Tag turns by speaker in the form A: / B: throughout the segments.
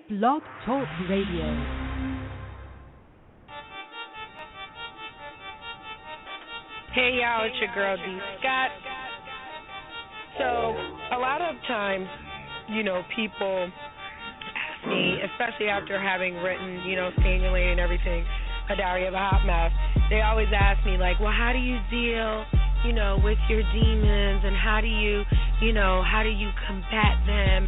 A: Blog Talk Radio.
B: Hey y'all, it's your girl D. Scott. So a lot of times, people ask me, especially after having written, Stay in Your Lane and everything, A Diary of a Hot Mess, they always ask me like, well, how do you deal, with your demons, and how do you combat them?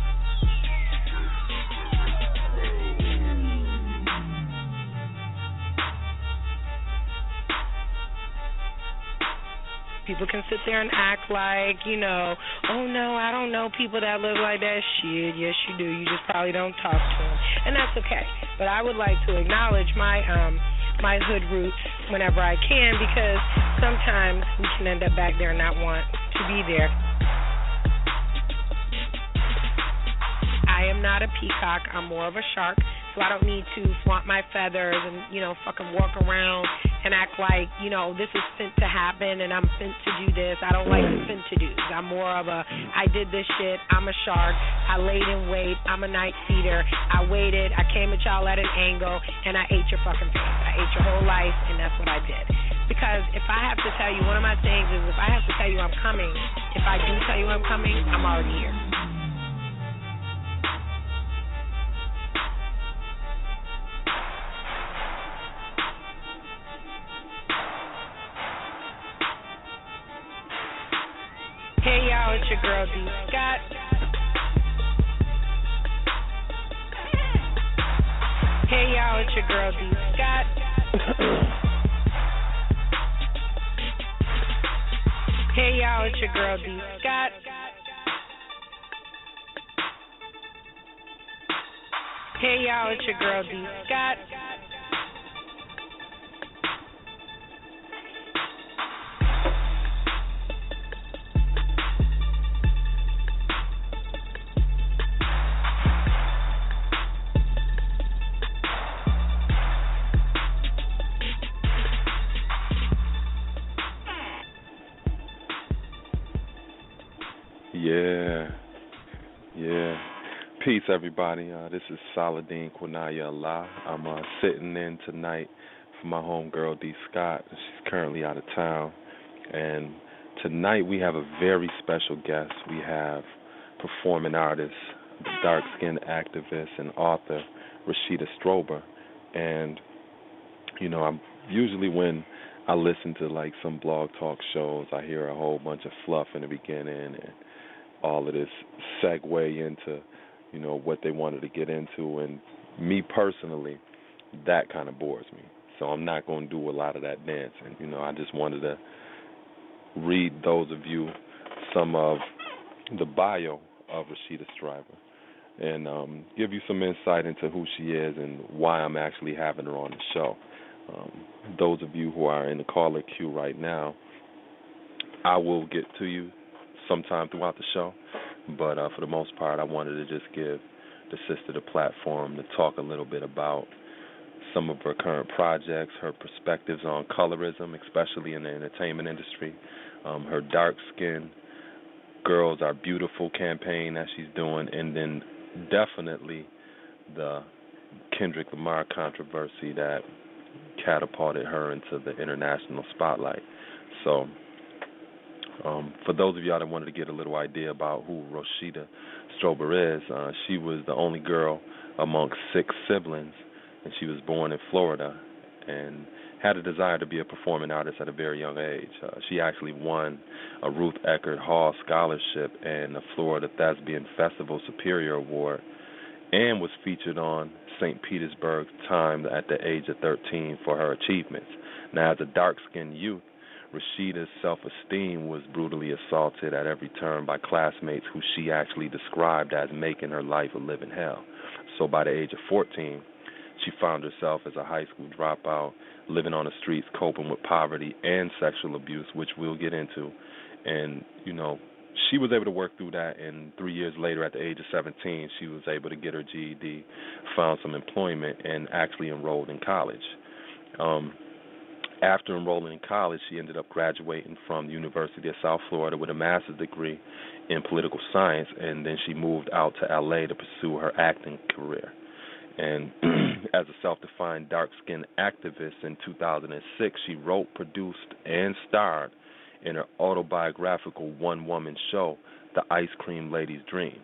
B: People can sit there and act like, oh no, I don't know people that live like that. Shit, yes you do. You just probably don't talk to them, and that's okay. But I would like to acknowledge my hood roots whenever I can, because sometimes we can end up back there and not want to be there. I am not a peacock. I'm more of a shark. So I don't need to flaunt my feathers and, fucking walk around and act like, this is fit to happen and I'm fit to do this. I don't like the fit to do. I'm more of a, I did this shit, I'm a shark, I laid in wait, I'm a night feeder, I waited, I came at y'all at an angle, and I ate your fucking face. I ate your whole life, and that's what I did. Because if I have to tell you, one of my things is if I have to tell you I'm coming, if I do tell you I'm coming, I'm already here. Hey y'all, it's your girl D. Scott. Hey y'all, it's your girl D. Scott. Hey y'all, it's your girl D. Scott. Hey y'all, it's your girl D. Scott.
C: Yeah. Peace, everybody. This is Saladin Quinaya Allah. I'm sitting in tonight for my homegirl, D. Scott. She's currently out of town. And tonight we have a very special guest. We have performing artist, dark-skinned activist, and author, Rashida Strober. And, I'm usually when I listen to like some blog talk shows, I hear a whole bunch of fluff in the beginning and all of this segue into, what they wanted to get into. And me personally, that kind of bores me. So I'm not going to do a lot of that dancing. I just wanted to read those of you some of the bio of Rashida Strober and give you some insight into who she is and why I'm actually having her on the show. Those of you who are in the caller queue right now, I will get to you sometime throughout the show, but for the most part, I wanted to just give the sister the platform to talk a little bit about some of her current projects, her perspectives on colorism, especially in the entertainment industry, her dark-skinned Girls Are Beautiful campaign that she's doing, and then definitely the Kendrick Lamar controversy that catapulted her into the international spotlight. So for those of y'all that wanted to get a little idea about who Rashida Strober is, she was the only girl amongst 6 siblings, and she was born in Florida and had a desire to be a performing artist at a very young age. She actually won a Ruth Eckerd Hall Scholarship and the Florida Thespian Festival Superior Award, and was featured on St. Petersburg Times at the age of 13 for her achievements. Now, as a dark-skinned youth, Rashida's self-esteem was brutally assaulted at every turn by classmates who she actually described as making her life a living hell. So by the age of 14, she found herself as a high school dropout, living on the streets, coping with poverty and sexual abuse, which we'll get into. And, she was able to work through that, and 3 years later, at the age of 17, she was able to get her GED, found some employment, and actually enrolled in college. After enrolling in college, she ended up graduating from the University of South Florida with a master's degree in political science, and then she moved out to L.A. to pursue her acting career. And as a self-defined dark-skinned activist in 2006, she wrote, produced, and starred in her autobiographical one-woman show, The Ice Cream Lady's Dream.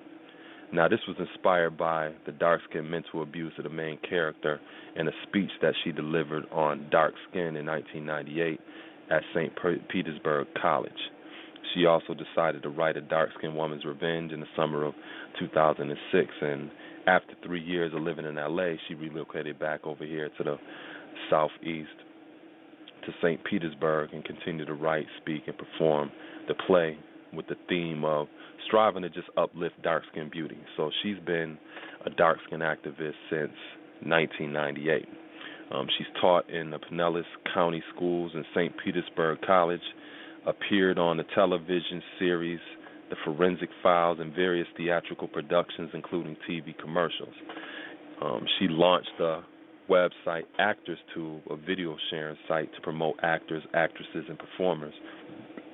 C: Now, this was inspired by the dark-skinned mental abuse of the main character in a speech that she delivered on dark skin in 1998 at St. Petersburg College. She also decided to write A Dark-Skinned Woman's Revenge in the summer of 2006, and after 3 years of living in L.A., she relocated back over here to the southeast, to St. Petersburg, and continued to write, speak, and perform the play with the theme of striving to just uplift dark-skinned beauty. So she's been a dark-skinned activist since 1998. She's taught in the Pinellas County Schools and St. Petersburg College, appeared on the television series The Forensic Files and various theatrical productions, including TV commercials. She launched the website ActorsTube, a video sharing site to promote actors, actresses, and performers,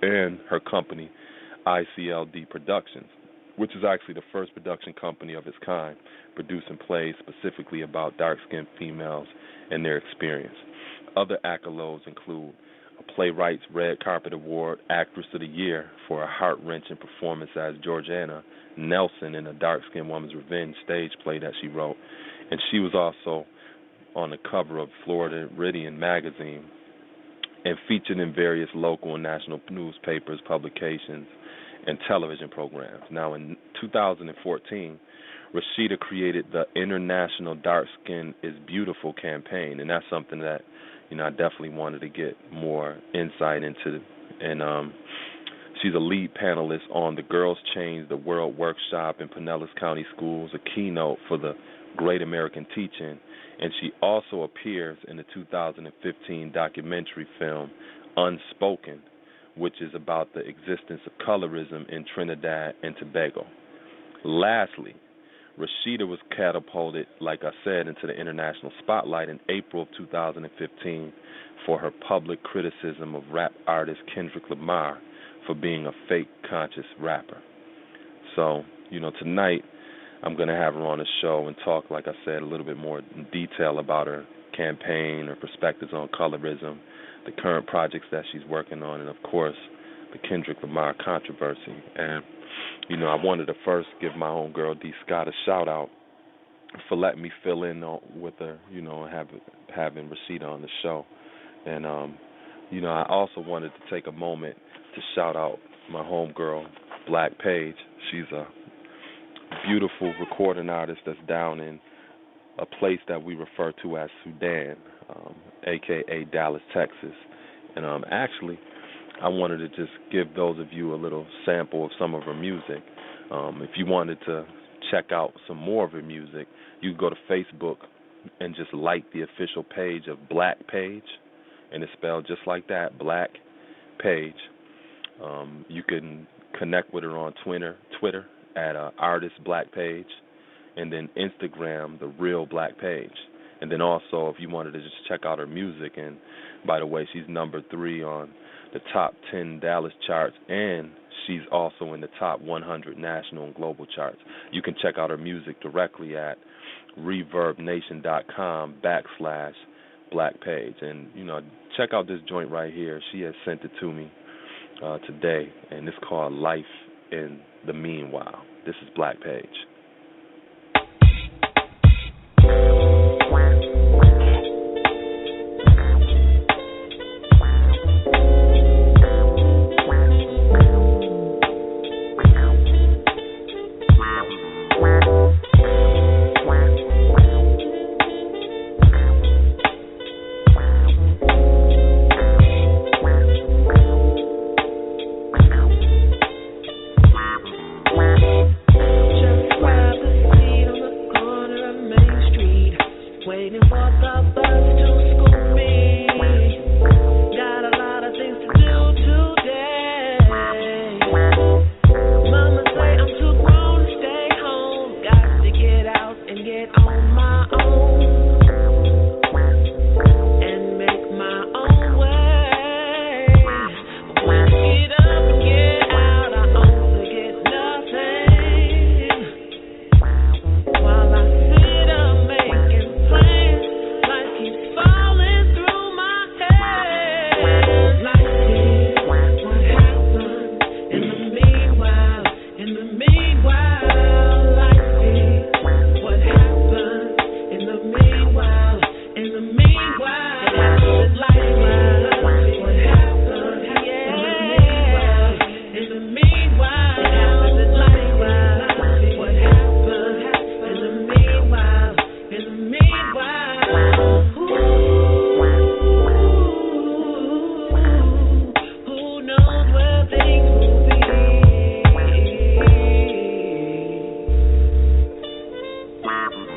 C: and her company, ICLD Productions, which is actually the first production company of its kind, producing plays specifically about dark-skinned females and their experience. Other accolades include a Playwrights Red Carpet Award, Actress of the Year for a heart-wrenching performance as Georgiana Nelson in A Dark-Skinned Woman's Revenge stage play that she wrote, and she was also on the cover of Florida Iridian magazine and featured in various local and national newspapers, publications, and television programs. Now, in 2014, Rashida created the International Dark Skin is Beautiful campaign, and that's something that, I definitely wanted to get more insight into. And she's a lead panelist on the Girls Change the World workshop in Pinellas County Schools, a keynote for the Great American Teaching, and she also appears in the 2015 documentary film Unspoken, which is about the existence of colorism in Trinidad and Tobago. Lastly, Rashida was catapulted, like I said, into the international spotlight in April of 2015 for her public criticism of rap artist Kendrick Lamar for being a fake conscious rapper. So, tonight I'm going to have her on the show and talk, like I said, a little bit more in detail about her campaign, her perspectives on colorism, the current projects that she's working on, and, of course, the Kendrick Lamar controversy. And, I wanted to first give my homegirl D. Scott a shout-out for letting me fill in with her, having Rashida on the show. And, I also wanted to take a moment to shout out my homegirl, Black Page. She's a beautiful recording artist that's down in a place that we refer to as Sudan, a.k.a. Dallas, Texas. And actually, I wanted to just give those of you a little sample of some of her music. If you wanted to check out some more of her music, you can go to Facebook and just like the official page of Black Page, and it's spelled just like that, Black Page. You can connect with her on Twitter at Artist Black Page, and then Instagram, The Real Black Page. And then also, if you wanted to just check out her music, and by the way, she's number 3 on the top 10 Dallas charts, and she's also in the top 100 national and global charts. You can check out her music directly at reverbnation.com/Black Page. And, check out this joint right here. She has sent it to me today, and it's called Life in the Meanwhile. This is Black Page.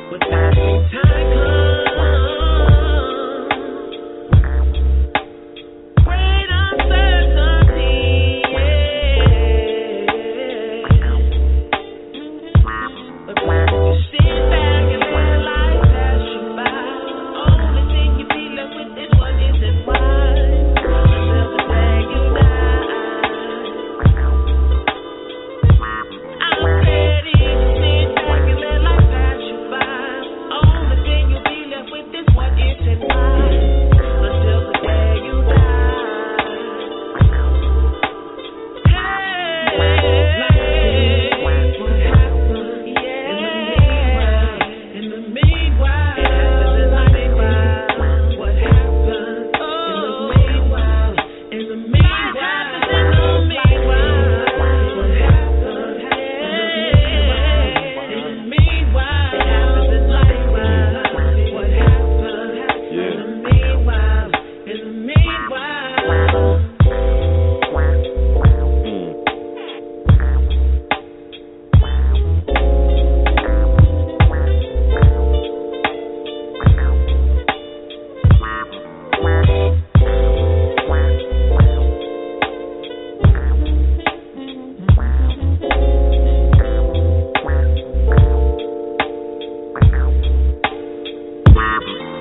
D: When passing time comes, great uncertainty, yeah. But when you sit back and let life pass you by, only thing you be left with is what isn't wise. Until the day you die, I'm ready to sit back and let life pass you by. Only thing you'll be left with is what isn't wise. Until the day you die. Hey, what happened? Yeah, in the meanwhile, what happened? Oh, in the meanwhile, what happened? In the meanwhile, what happened? In the meanwhile,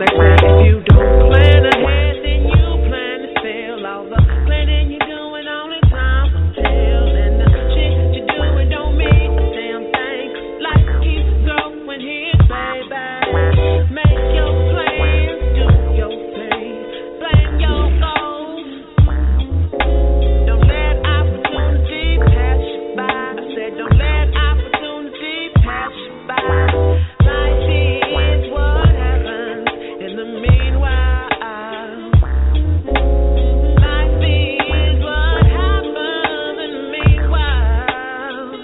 D: like that, if you don't plan ahead, then you plan to fail. All the planning you're doing, only time will tell. And the shit you're doing don't mean a damn thing. Life keeps going here, baby. Make your plans, do your thing, plan your goals. Don't let opportunity pass you by. I said, don't let opportunity pass you by. Life is what happens in the meanwhile. Life is what happens in the meanwhile.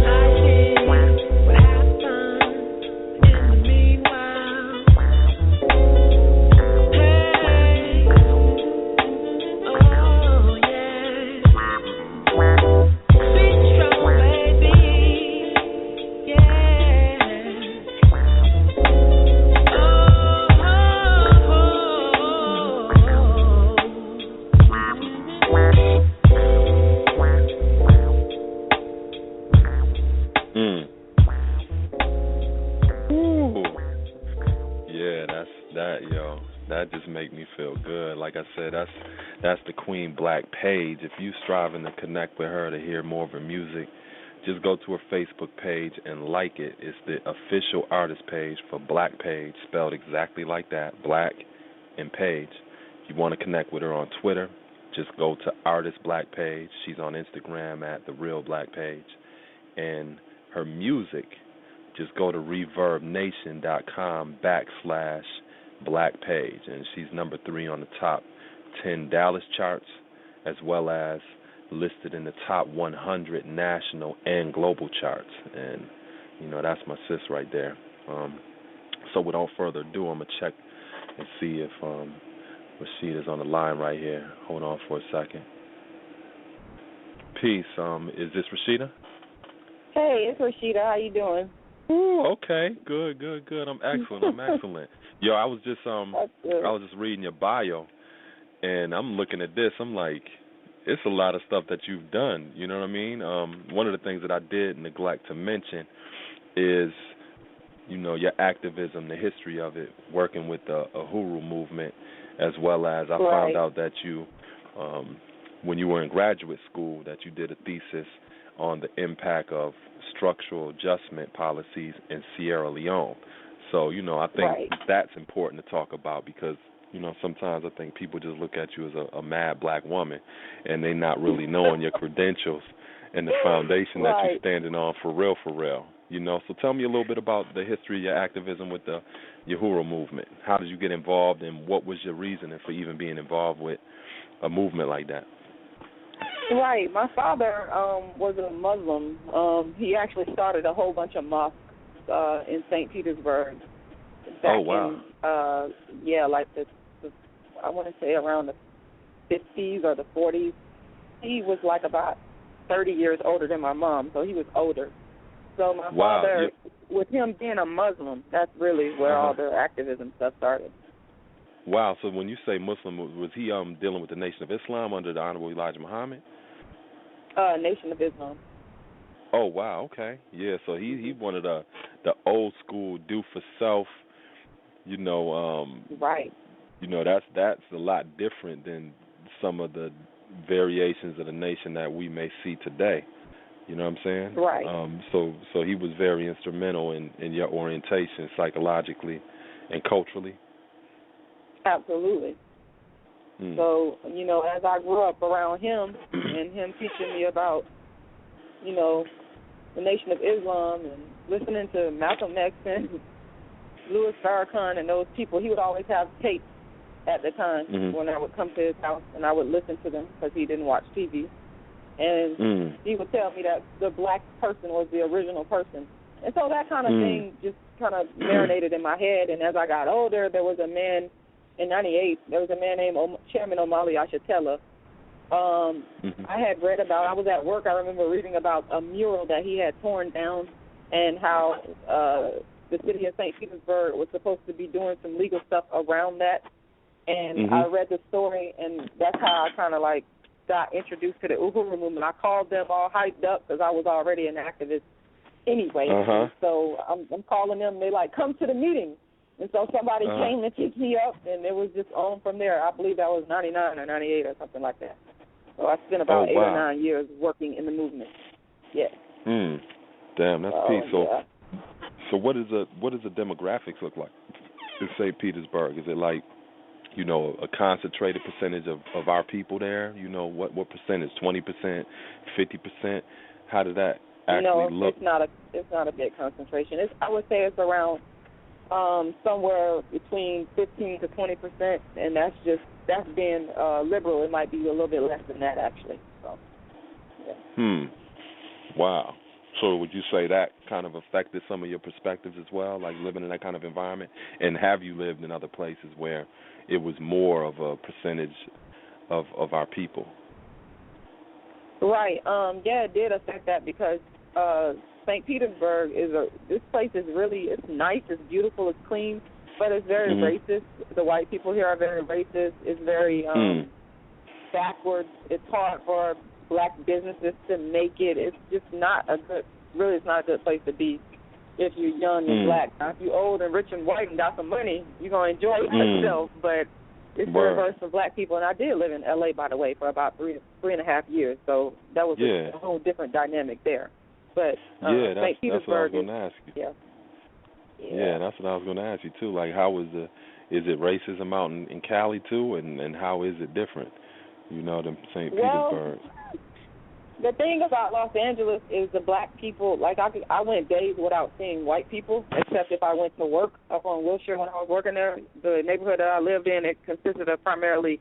D: Life is what happens in the meanwhile. Hey, oh yeah. Be strong, baby. Yeah.
C: Ooh. Yeah, that's that, yo. That just make me feel good. Like I said, that's the Queen Black Page. If you striving to connect with her to hear more of her music, just go to her Facebook page and like it. It's the official artist page for Black Page, spelled exactly like that, Black and Page. If you want to connect with her on Twitter, just go to Artist Black Page. She's on Instagram at The Real Black Page. And her music, just go to ReverbNation.com/Black Page. And she's number 3 on the top 10 Dallas charts, as well as listed in the top 100 national and global charts. And, you know, that's my sis right there. So without further ado, I'm going to check and see if Rashida's on the line right here. Hold on for a second. Peace. Is this Rashida?
E: Hey, it's Rashida. How you doing?
C: Ooh, okay. Good. I'm excellent. Yo, I was just reading your bio, and I'm looking at this. I'm like, it's a lot of stuff that you've done. You know what I mean? One of the things that I did neglect to mention is, you know, your activism, the history of it, working with the Uhuru movement, as well as I found out that you, when you were in graduate school, that you did a thesis on the impact of structural adjustment policies in Sierra Leone. So, you know, I think that's important to talk about because, you know, sometimes I think people just look at you as a mad black woman and they not really knowing your credentials and the foundation that you're standing on for real. You know, so tell me a little bit about the history of your activism with the Uhuru movement. How did you get involved and what was your reasoning for even being involved with a movement like that?
E: Right. My father was a Muslim. He actually started a whole bunch of mosques in St. Petersburg. Back in, like the I want to say around the 50s or the 40s. He was like about 30 years older than my mom, so he was older. So my father with him being a Muslim, that's really where all the activism stuff started.
C: Wow. So when you say Muslim, was he dealing with the Nation of Islam under the Honorable Elijah Muhammad?
E: Nation of Islam.
C: Oh wow. Okay. Yeah. So he one of the old school do for self. You know.
E: Right.
C: You know that's a lot different than some of the variations of the nation that we may see today. You know what I'm saying?
E: Right.
C: So he was very instrumental in your orientation psychologically and culturally.
E: Absolutely. So, you know, as I grew up around him and him teaching me about, you know, the Nation of Islam and listening to Malcolm X and Louis Farrakhan and those people, he would always have tapes at the time when I would come to his house and I would listen to them because he didn't watch TV. And he would tell me that the black person was the original person. And so that kind of thing just kind of marinated in my head. And as I got older, there was a man in 98, there was a man named Chairman Omali Ashatella. I had read about, I was at work, I remember reading about a mural that he had torn down and how the city of St. Petersburg was supposed to be doing some legal stuff around that. And I read the story, and that's how I kind of like got introduced to the Uhuru movement. I called them all hyped up because I was already an activist anyway. So I'm calling them. They like, come to the meeting. And so somebody came and picked me up, and it was just on from there. I believe that was 99 or 98 or something like that. So I spent about 8 or 9 years working in the movement. Yeah.
C: Damn, that's peace. So what does the demographics look like in St. Petersburg? Is it like, you know, a concentrated percentage of our people there? You know, what percentage? 20%, 50%? How did that actually look?
E: It's not a big concentration. I would say it's around somewhere between 15 to 20%, and that's being liberal. It might be a little bit less than that actually. So. Yeah.
C: Wow. So would you say that kind of affected some of your perspectives as well, like living in that kind of environment? And have you lived in other places where it was more of a percentage of our people?
E: Right. Yeah, it did affect that because St. Petersburg this place is really, it's nice, it's beautiful, it's clean, but it's very racist. The white people here are very racist. It's very backwards. It's hard for black businesses to make it. It's just not a good place to be if you're young and black. Now, if you're old and rich and white and got some money, you're going to enjoy yourself, but it's the reverse for black people. And I did live in L.A., by the way, for about three and a half years, so that was a whole different dynamic there. But
C: that's
E: St. Petersburg
C: what I was going to ask you. Yeah, that's what I was going to ask you, too. Like, is it racism out in Cali, too, and how is it different, you know, than St. Petersburg?
E: The thing about Los Angeles is the black people, like I went days without seeing white people, except if I went to work up on Wilshire when I was working there. The neighborhood that I lived in, it consisted of primarily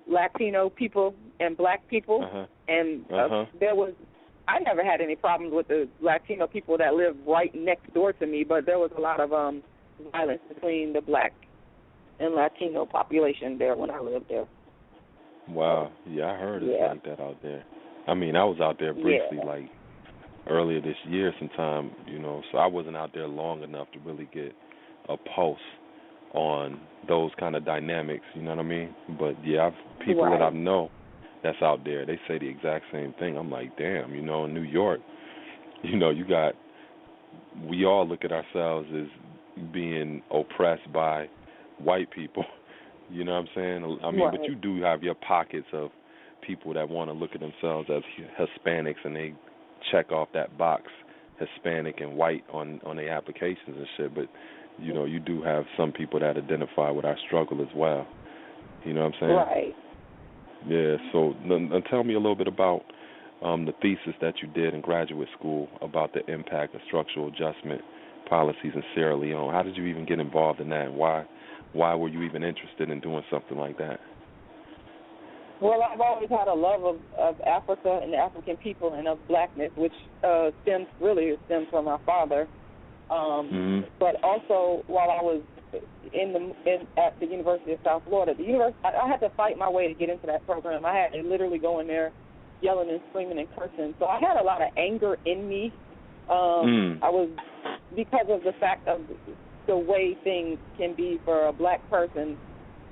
E: Latino people and black people. And I never had any problems with the Latino people that lived right next door to me, but there was a lot of violence between the black and Latino population there when I lived there.
C: Wow. Yeah, I heard it's like that out there. I mean, I was out there briefly, like earlier this year sometime, you know, so I wasn't out there long enough to really get a pulse on those kind of dynamics, you know what I mean? But, yeah, people that I know that's out there, they say the exact same thing. I'm like, damn, you know, in New York, you know, we all look at ourselves as being oppressed by white people, you know what I'm saying? I mean, but you do have your pockets of people that want to look at themselves as Hispanics and they check off that box, Hispanic and white, on their applications and shit. But, you know, you do have some people that identify with our struggle as well. You know what I'm saying?
E: Right.
C: Yeah, so tell me a little bit about the thesis that you did in graduate school about the impact of structural adjustment policies in Sierra Leone. How did you even get involved in that, and why were you even interested in doing something like that?
E: Well, I've always had a love of Africa and the African people and of blackness, which stems from my father. But also, while I was at the University of South Florida, I had to fight my way to get into that program. I had to literally go in there yelling and screaming and cursing. So I had a lot of anger in me I was, because of the fact of the way things can be for a black person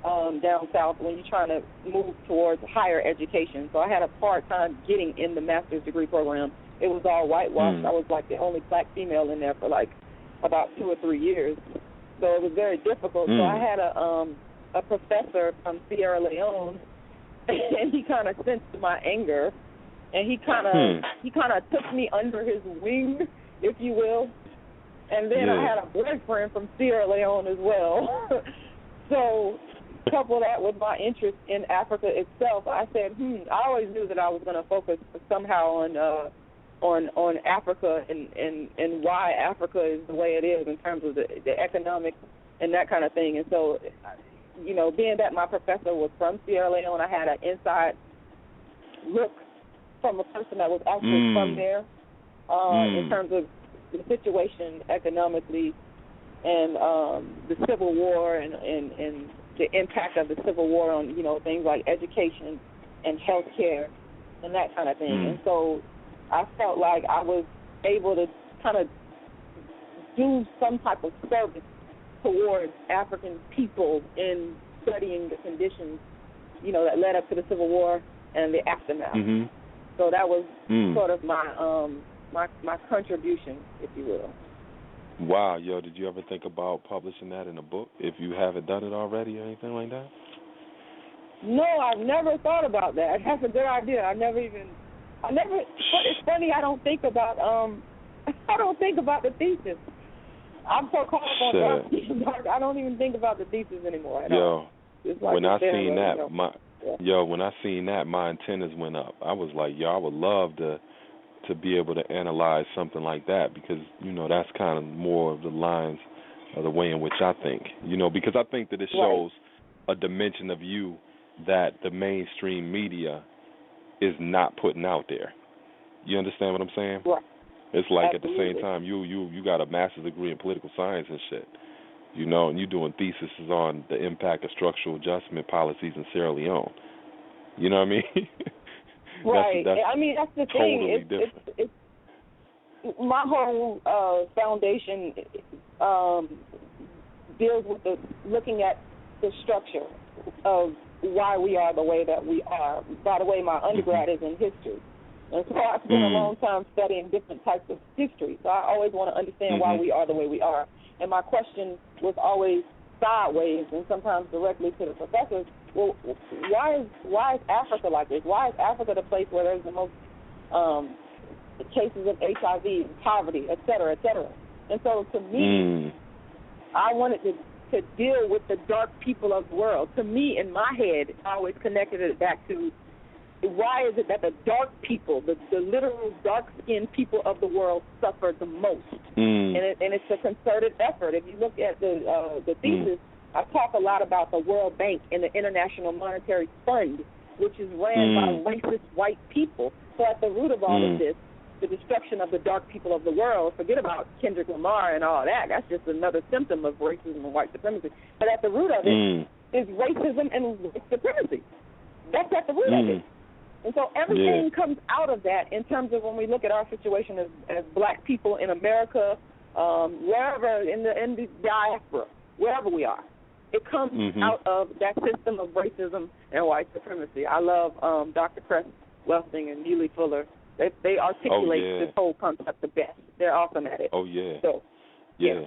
E: down south when you're trying to move towards higher education. So I had a hard time getting in the master's degree program. It was all whitewashed. I was like the only black female in there for like about 2 or 3 years. So it was very difficult. So I had a professor from Sierra Leone, and he kind of sensed my anger, and he kind of took me under his wing, if you will. And then I had a boyfriend from Sierra Leone as well. So couple that with my interest in Africa itself, I said, I always knew that I was going to focus somehow on Africa and why Africa is the way it is in terms of the economic and that kind of thing. And so, you know, being that my professor was from Sierra Leone, I had an inside look from a person that was actually from there in terms of the situation economically and the Civil War and the impact of the Civil War on, you know, things like education and health care and that kind of thing. And so I felt like I was able to kind of do some type of service towards African people in studying the conditions, you know, that led up to the Civil War and the aftermath. So that was sort of my contribution, if you will.
C: Wow, yo, did you ever think about publishing that in a book, if you haven't done it already or anything like that?
E: No, I've never thought about that. That's a good idea. It's funny, I don't think about the thesis. I'm so caught up on dark, I don't even think about the thesis anymore at all. Like when I seen that,
C: when I seen that, my antennas went up. I was like, yo, I would love to be able to analyze something like that, because, you know, that's kind of more of the lines of the way in which I think, you know, because I think that it shows a dimension of you that the mainstream media is not putting out there. You understand what I'm saying?
E: Right.
C: It's like
E: Absolutely.
C: At the same time, you got a master's degree in political science and shit, you know, and you're doing theses on the impact of structural adjustment policies in Sierra Leone. You know what I mean?
E: Right.
C: That's
E: I mean, that's the
C: totally
E: thing.
C: Different.
E: It's my whole foundation deals with looking at the structure of why we are the way that we are. By the way, my undergrad is in history. And so I spent a long time studying different types of history. So I always want to understand why we are the way we are. And my question was always sideways and sometimes directly to the professors. Well, why is Africa like this? Why is Africa the place where there's the most cases of HIV, poverty, et cetera, et cetera? And so to me, I wanted to deal with the dark people of the world. To me, in my head, I always connected it back to why is it that the dark people, the literal dark-skinned people of the world suffer the most? And it's a concerted effort. If you look at the thesis, I talk a lot about the World Bank and the International Monetary Fund, which is ran by racist white people. So at the root of all of this, the destruction of the dark people of the world, forget about Kendrick, Lamar and all that. That's just another symptom of racism and white supremacy. But at the root of it is racism and white supremacy. That's at the root of it. And so everything comes out of that in terms of when we look at our situation as black people in America, wherever in the diaspora, wherever we are. It comes out of that system of racism and white supremacy. I love Dr. Cress Welsing and Neely Fuller. They articulate this whole concept the best. They're awesome at it.
C: Oh, yeah.
E: So,
C: yeah,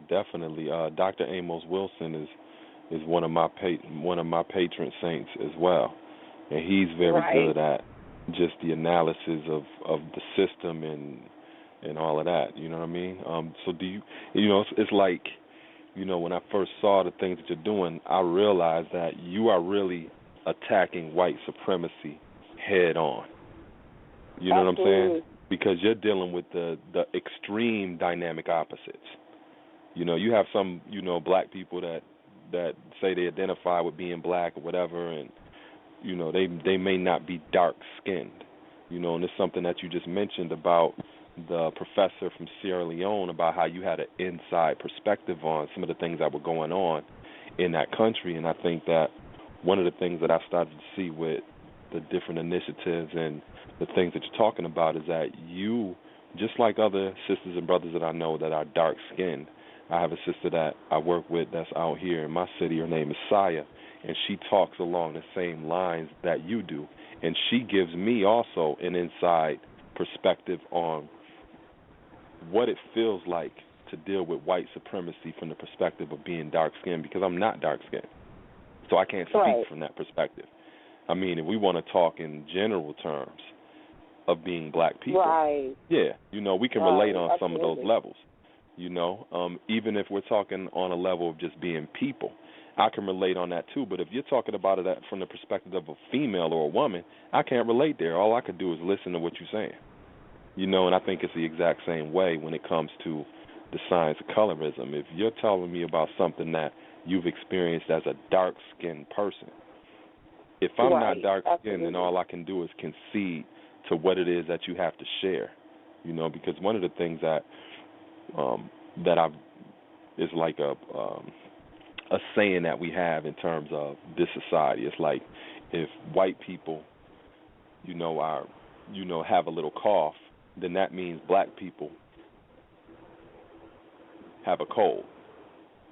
C: definitely. Dr. Amos Wilson is one of my patron saints as well. And he's very good at just the analysis of the system and all of that. You know what I mean? So do you know, it's like, you know, when I first saw the things that you're doing, I realized that you are really attacking white supremacy head on. You know what I'm saying? Because you're dealing with the extreme dynamic opposites. You know, you have some, you know, black people that say they identify with being black or whatever, and you know, they may not be dark-skinned, you know, and it's something that you just mentioned about the professor from Sierra Leone, about how you had an inside perspective on some of the things that were going on in that country. And I think that one of the things that I started to see with the different initiatives and the things that you're talking about is that you just like other sisters and brothers that I know that are dark-skinned. I have a sister that I work with that's out here in my city. Her name is Saya, and she talks along the same lines that you do. And she gives me also an inside perspective on what it feels like to deal with white supremacy from the perspective of being dark-skinned, because I'm not dark-skinned. So I can't speak from that perspective. I mean, if we want to talk in general terms of being black people, yeah, you know, we can relate on some of those levels, you know, even if we're talking on a level of just being people. I can relate on that too, but if you're talking about it from the perspective of a female or a woman, I can't relate there. All I could do is listen to what you're saying, you know, and I think it's the exact same way when it comes to the science of colorism. If you're telling me about something that you've experienced as a dark-skinned person, if I'm not dark-skinned, then all I can do is concede to what it is that you have to share, you know, because one of the things that is like a saying that we have in terms of this society. It's like if white people, you know, have a little cough, then that means black people have a cold.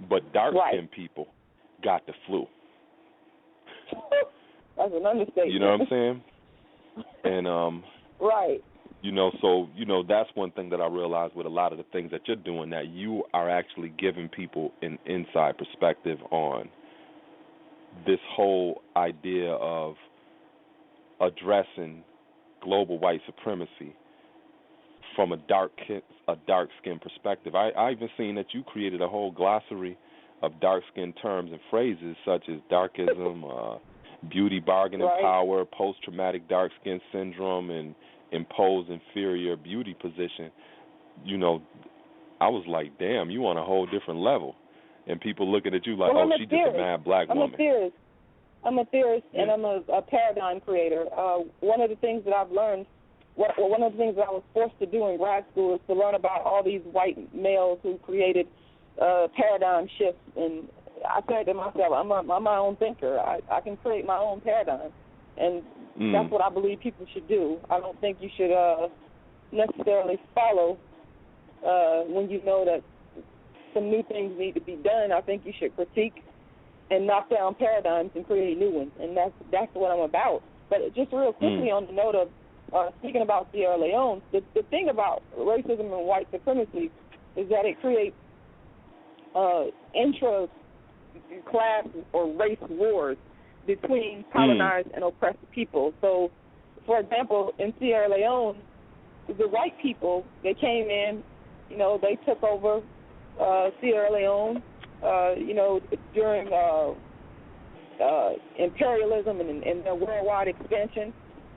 C: But dark-skinned people got the flu.
E: That's an understatement.
C: You know what I'm saying? And you know, so, you know, that's one thing that I realize with a lot of the things that you're doing, that you are actually giving people an inside perspective on this whole idea of addressing global white supremacy from a dark-skinned perspective. I even seen that you created a whole glossary of dark-skinned terms and phrases such as darkism, beauty bargaining power, post-traumatic dark-skin syndrome, and imposed inferior beauty position. You know, I was like, damn, you on a whole different level. And people looking at you like, she's just a mad black woman.
E: I'm a theorist, and I'm a paradigm creator. One of the things that I've learned, one of the things that I was forced to do in grad school is to learn about all these white males who created paradigm shifts. And I said to myself, I'm my own thinker. I can create my own paradigm. And that's what I believe people should do. I don't think you should necessarily follow when you know that some new things need to be done. I think you should critique and knock down paradigms and create new ones. And that's what I'm about. But just real quickly on the note of speaking about Sierra Leone, the thing about racism and white supremacy is that it creates intra-class or race wars between colonized and oppressed people. So, for example, in Sierra Leone, the white people, they came in, you know, they took over Sierra Leone, you know, during imperialism and their worldwide expansion,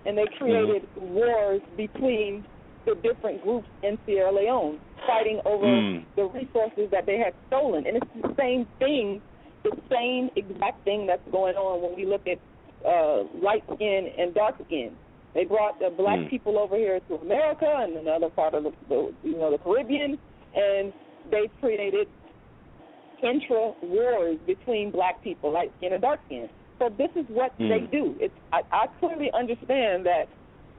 E: and they created wars between the different groups in Sierra Leone, fighting over the resources that they had stolen. And it's the same thing, the same exact thing that's going on when we look at light skin and dark skin. They brought the black people over here to America and another part of the Caribbean, and they created intra-wars between black people, light skin and dark skin. So this is what they do. I clearly understand that.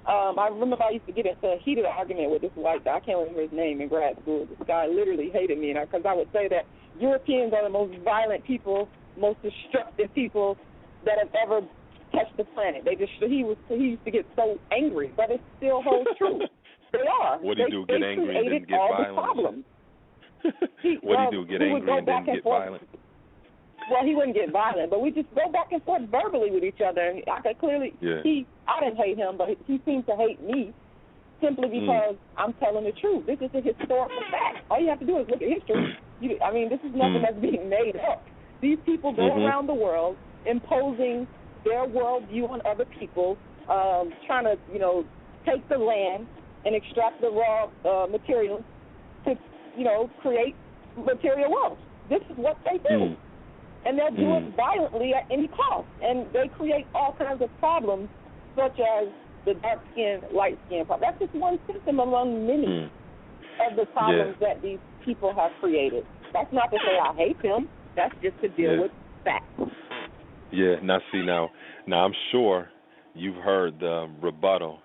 E: I remember I used to get into a heated argument with this white guy. I can't remember his name in grad school. This guy literally hated me because I would say that Europeans are the most violent people, most destructive people that have ever touched the planet. He used to get so angry, but it still holds true. They are.
C: What do you do? Get angry and then get violent? What do you do? Get angry and then get violent?
E: Well, he wouldn't get violent, but we just go back and forth verbally with each other. And I could clearly, I didn't hate him, but he seemed to hate me simply because I'm telling the truth. This is a historical fact. All you have to do is look at history. This is nothing that's being made up. These people go around the world imposing their worldview on other people, trying to, take the land and extract the raw materials to, create material wealth. This is what they do. And they'll do it violently at any cost. And they create all kinds of problems, such as the dark-skin, light-skin problem. That's just one symptom among many of the problems that these people have created. That's not to say I hate them. That's just to deal with facts.
C: Yeah, now I'm sure you've heard the rebuttal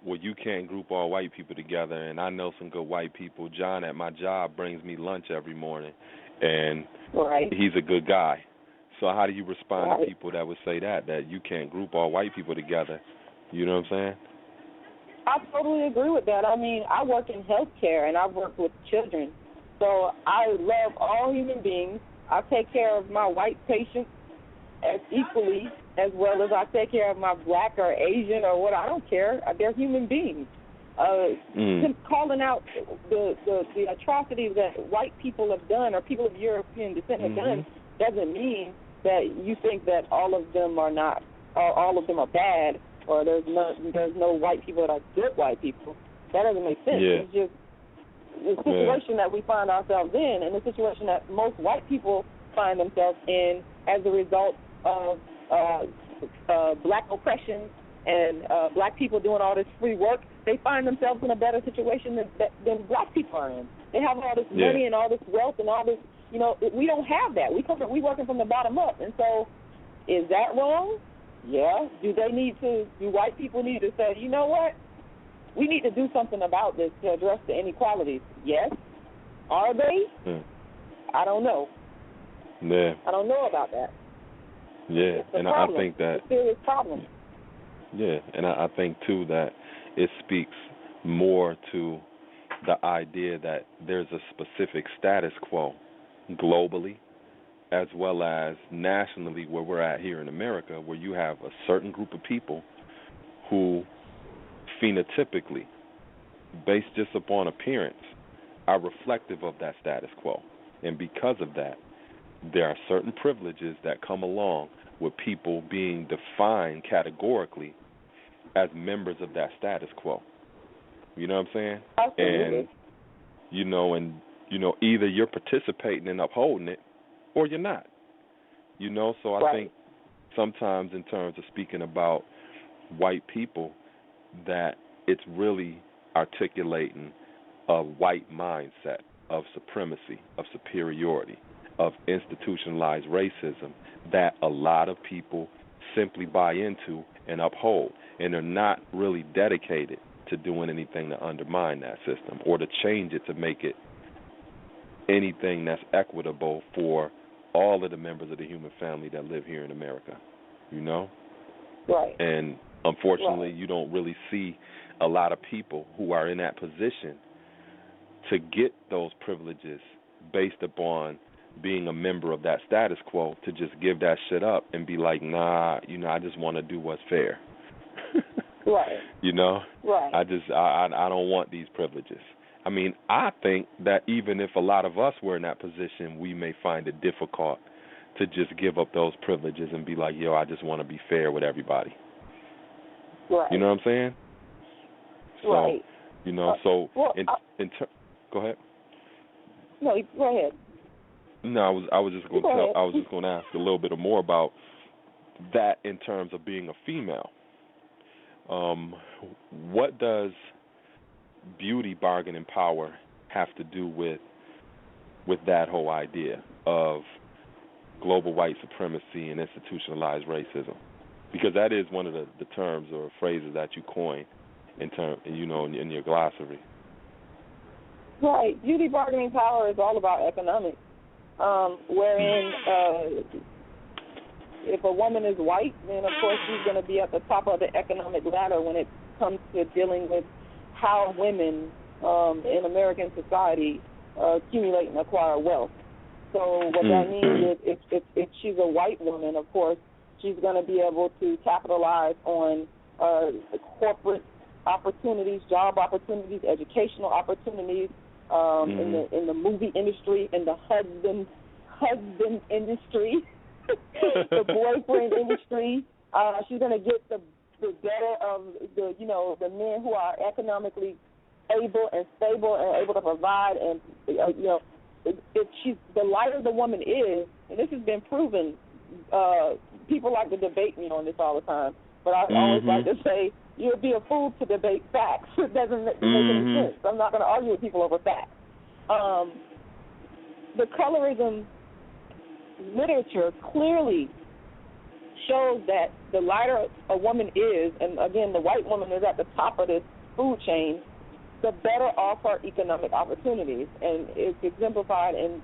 C: well, you can't group all white people together, and I know some good white people. John at my job brings me lunch every morning, and he's a good guy. So how do you respond to people that would say that you can't group all white people together? You know what I'm saying?
E: I totally agree with that. I mean, I work in healthcare, and I work with children. So I love all human beings. I take care of my white patients as equally as well as I take care of my black or Asian or what. I don't care. They're human beings. Calling out the atrocities that white people have done or people of European descent have done doesn't mean that you think that all of them are not, or all of them are bad, or there's no white people that are good white people. That doesn't make sense.
C: Yeah.
E: It's just the situation that we find ourselves in, and the situation that most white people find themselves in as a result of black oppression and black people doing all this free work. They find themselves in a better situation than black people are in. They have all this money and all this wealth and all this. You know, we don't have that. We working from the bottom up, and so is that wrong? Yeah. Do white people need to say, you know what? We need to do something about this to address the inequalities. Yes. Are they? I don't know.
C: Yeah.
E: I don't know about that.
C: Yeah, and I think that
E: it's a serious problem.
C: Yeah, and I think too that it speaks more to the idea that there's a specific status quo globally as well as nationally where we're at here in America, where you have a certain group of people who phenotypically, based just upon appearance, are reflective of that status quo. And because of that, there are certain privileges that come along with people being defined categorically as members of that status quo. You know what I'm saying?
E: Absolutely.
C: And either you're participating in upholding it or you're not. So I think sometimes in terms of speaking about white people, that it's really articulating a white mindset of supremacy, of superiority, of institutionalized racism that a lot of people simply buy into and uphold, and are not really dedicated to doing anything to undermine that system or to change it to make it anything that's equitable for all of the members of the human family that live here in America,
E: Right.
C: And unfortunately, you don't really see a lot of people who are in that position to get those privileges based upon being a member of that status quo, to just give that shit up and be like, nah, I just want to do what's fair.
E: Right. Right.
C: I don't want these privileges. I mean, I think that even if a lot of us were in that position, we may find it difficult to just give up those privileges and be like, yo, I just want to be fair with everybody.
E: Right.
C: You know what I'm saying?
E: Right.
C: So, go ahead.
E: No, go ahead.
C: No, I was just going to ask a little bit more about that in terms of being a female. What does beauty bargaining power have to do with that whole idea of global white supremacy and institutionalized racism? Because that is one of the terms or phrases that you coin in your glossary.
E: Right. Beauty bargaining power is all about economics. Wherein if a woman is white, then of course she's going to be at the top of the economic ladder when it comes to dealing with how women in American society accumulate and acquire wealth. So what that means is if she's a white woman, of course, she's going to be able to capitalize on corporate opportunities, job opportunities, educational opportunities, in the movie industry, in the husband industry, the boyfriend industry. She's going to get the better of the men who are economically able and stable and able to provide. And if she's the lighter the woman is, and this has been proven. People like to debate me on this all the time, but I always like to say you'll be a fool to debate facts. It doesn't make any sense. I'm not going to argue with people over facts. The colorism literature clearly shows that the lighter a woman is, and again, the white woman is at the top of this food chain, the better off her economic opportunities. And it's exemplified in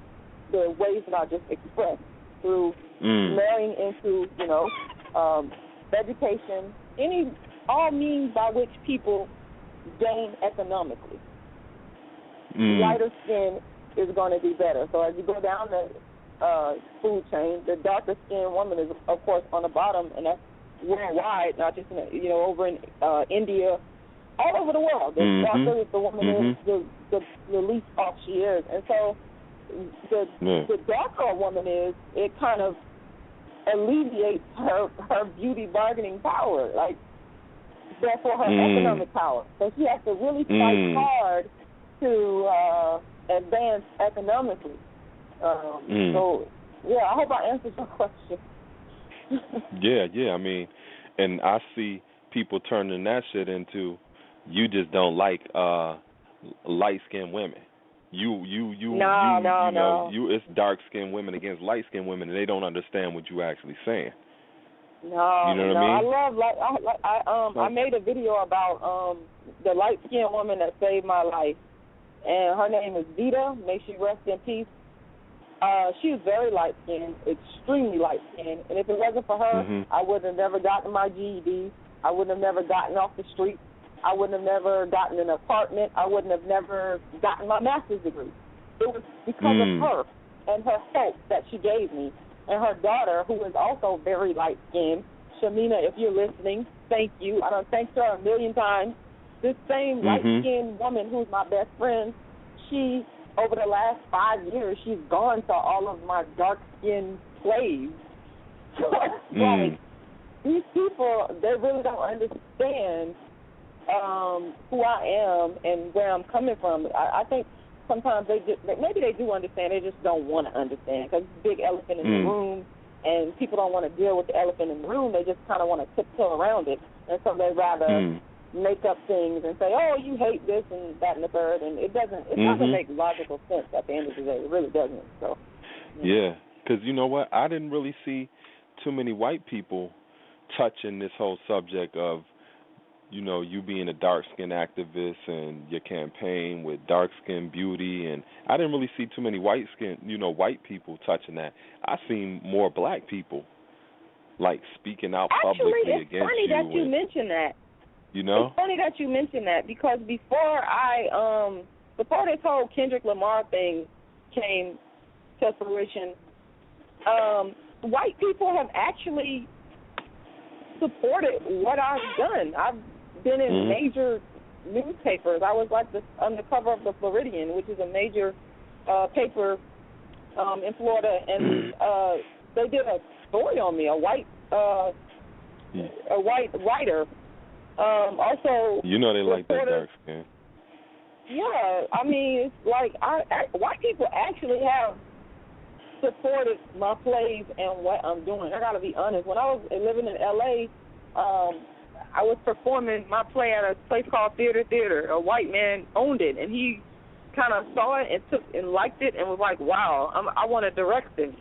E: the ways that I just expressed through marrying into, education, all means by which people gain economically. Lighter skin is going to do better. So as you go down the food chain, the darker skinned woman is, of course, on the bottom, and that's worldwide, not just over in India, all over the world. The darker the woman is, the least off she is. And so the darker a woman is, it kind of alleviates her beauty bargaining power, like therefore her economic power. So she has to really fight hard to advance economically. So I hope I answered your question.
C: Yeah. I mean, and I see people turning that shit into, you just don't like light-skinned women. No. It's dark-skinned women against light-skinned women, and they don't understand what you're actually saying.
E: No,
C: you know what I
E: mean? I made a video about the light-skinned woman that saved my life, and her name is Vita. May she rest in peace. She was very light-skinned, extremely light-skinned, and if it wasn't for her, I would have never gotten my GED. I would have never gotten off the street. I wouldn't have never gotten an apartment. I wouldn't have never gotten my master's degree. It was because of her and her help that she gave me. And her daughter, who is also very light-skinned, Shamina, if you're listening, thank you. I done thanked her a million times. This same light-skinned woman who's my best friend, she, over the last 5 years, she's gone to all of my dark-skinned plays. So it's like, these people, they really don't understand who I am and where I'm coming from. I think sometimes maybe they do understand, they just don't want to understand, because it's a big elephant in the room, and people don't want to deal with the elephant in the room. They just kind of want to tiptoe around it, and so they rather make up things and say, oh, you hate this and that and the third, and it doesn't make logical sense at the end of the day. It really doesn't. So
C: yeah, because you know what? I didn't really see too many white people touching this whole subject of, you being a dark-skinned activist and your campaign with dark-skinned beauty, and I didn't really see too many white people touching that. I seen more black people, like, speaking out publicly against you.
E: Actually, it's funny that you mention that. It's funny that you mention that, because before this whole Kendrick Lamar thing came to fruition, white people have actually supported what I've done. I've been in major newspapers. I was like on the cover of the Floridian, which is a major paper in Florida, and they did a story on me. A white writer. Also,
C: they like that dark skin.
E: Yeah, I mean, it's like white people actually have supported my plays and what I'm doing. I got to be honest. When I was living in L.A., I was performing my play at a place called Theater. A white man owned it, and he kind of saw it and liked it and was like, wow, I want to direct this.